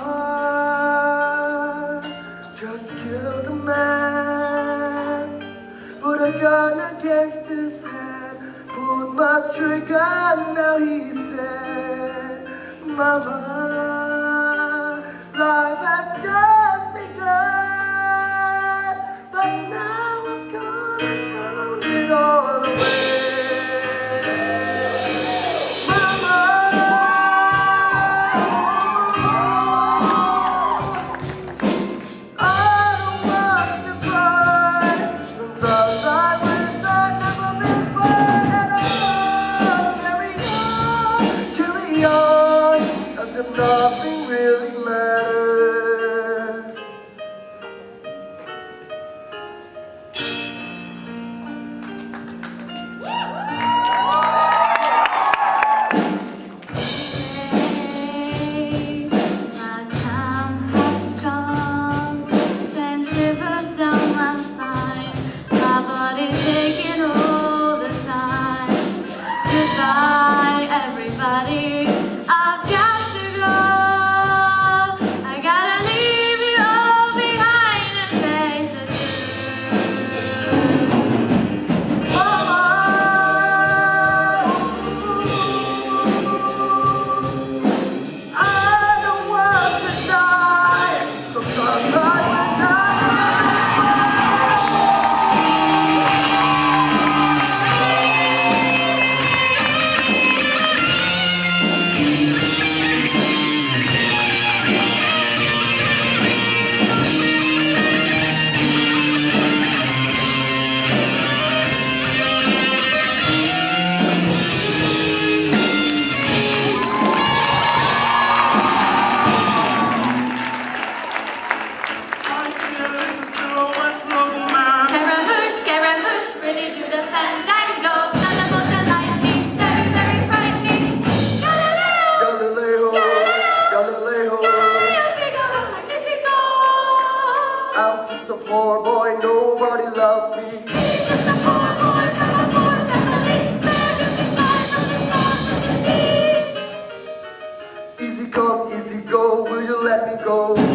just killed a man, put a gun against his head, pulled my trigger, now he's dead. Mama, life had just begun, but now I've gone and thrown it all away. Nothing really matters. My time has come, send shivers down my spine, my body taking all the time. Goodbye, everybody. I've got to go. I gotta leave you all behind and face the truth. Mama, I don't want to die. Sometimes I will Scaramouche, Scaramouche, really do the fandango. Thunderbolt and lightning, very, very frightening. Galileo, Galileo, Galileo, Figaro, Magnifico. I'm just a poor boy, nobody loves me. He's just a poor boy from a poor family. Spare him his life from the stars of the sea. Easy come, easy go, will you let me go? Let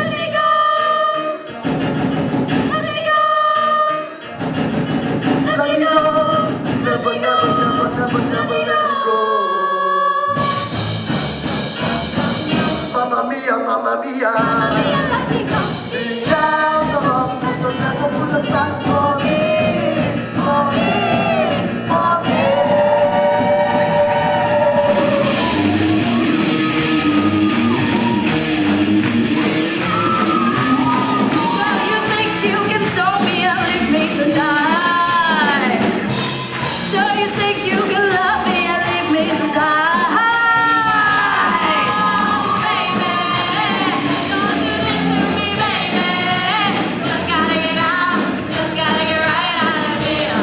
me go. Let me go. Let me go. Never, never, never, never, never let me go. Mamma mia, mamma mia. Mamma mia, let me go. Down the rock, just a never put a sun for me, for me, for me. So you think you can stop me and leave me to die? So you think you can love me and leave me to die? Oh, baby, don't do this to me, baby. Just gotta get out, just gotta get right out of here.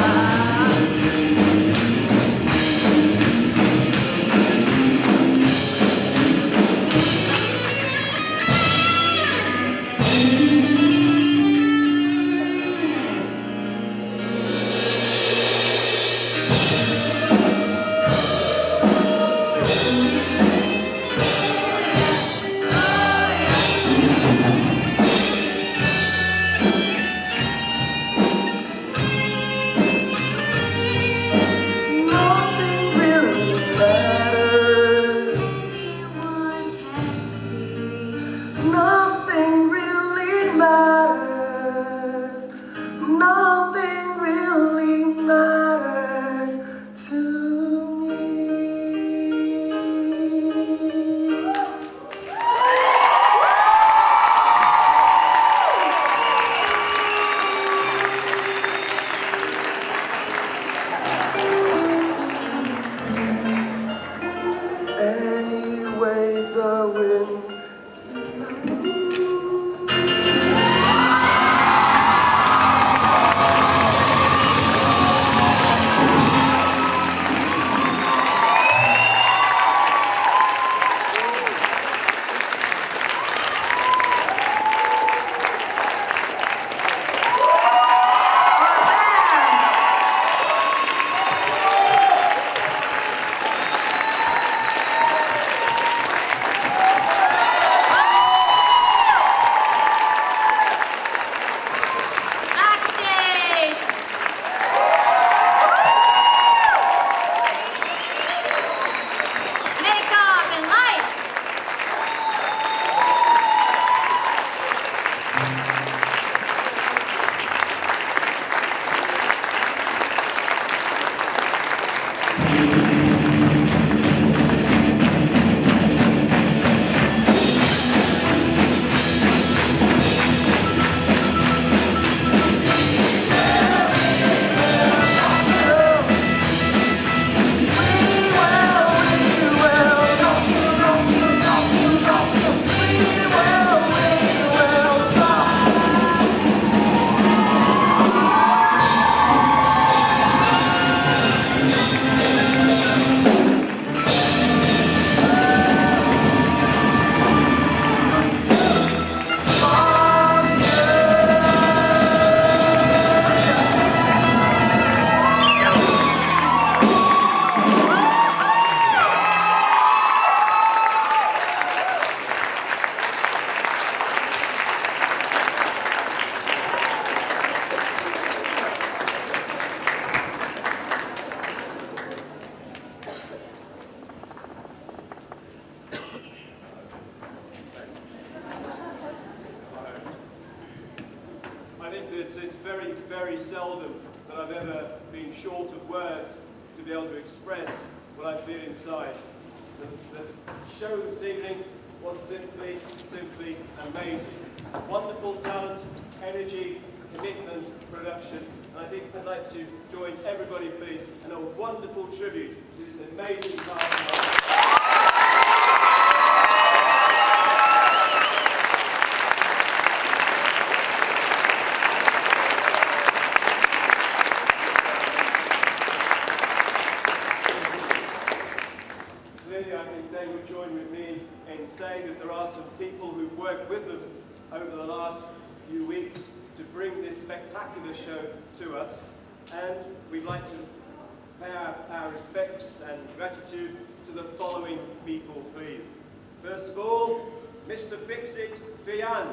it's very, very seldom that I've ever been short of words to be able to express what I feel inside. The show this evening was simply amazing. Wonderful talent, energy, commitment, production. And I think I'd like to join everybody, please, in a wonderful tribute to this amazing cast. Clearly, I think they would join with me in saying that there are some people who've worked with them over the last few weeks to bring this spectacular show to us, and we'd like to pay our respects and gratitude to the following people, please. First of all, Mr. Fix-It Fian.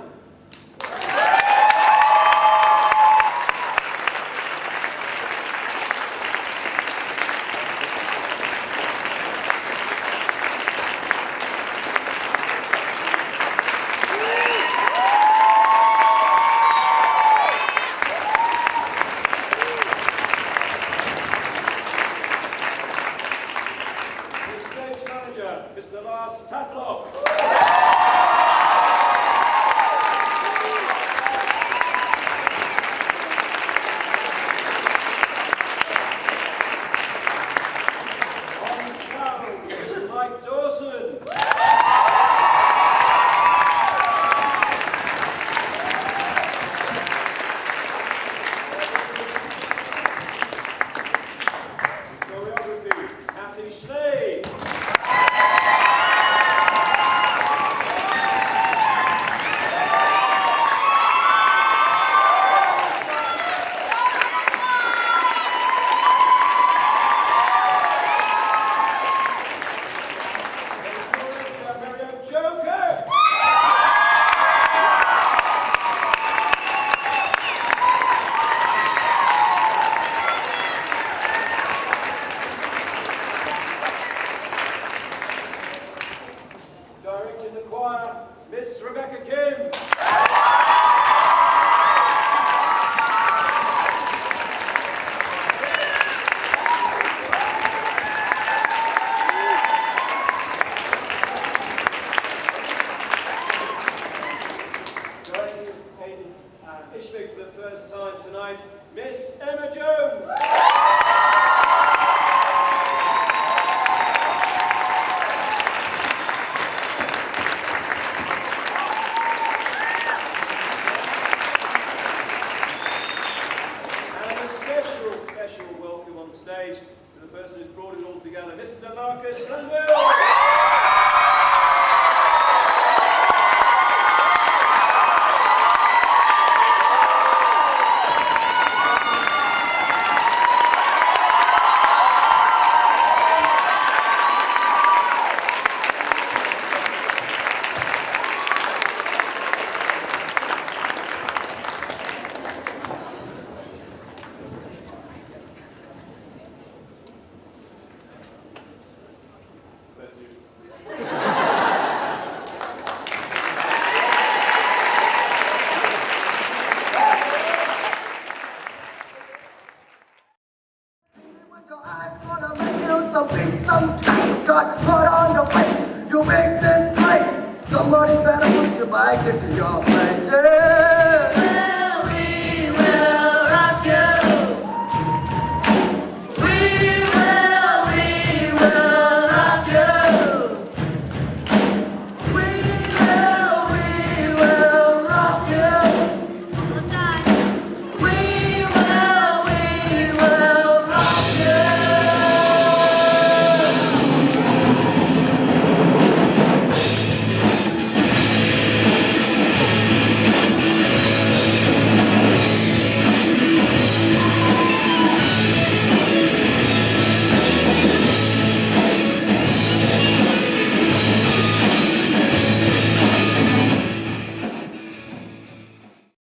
Mr. Lars Tatlock. On sound, Mr. Mike Dawson. Choreography, Kathy Schnee. Directing the choir, Miss Rebecca Kim. Directing in Ishmael for the first time tonight, Miss Emma Jones. Special welcome on stage to the person who's brought it all together, Mr. Marcus Glanville. Bless you. With your eyes gonna make you something, some kind. God put on your face, you make this place. Somebody better put your bike into your face. Yeah.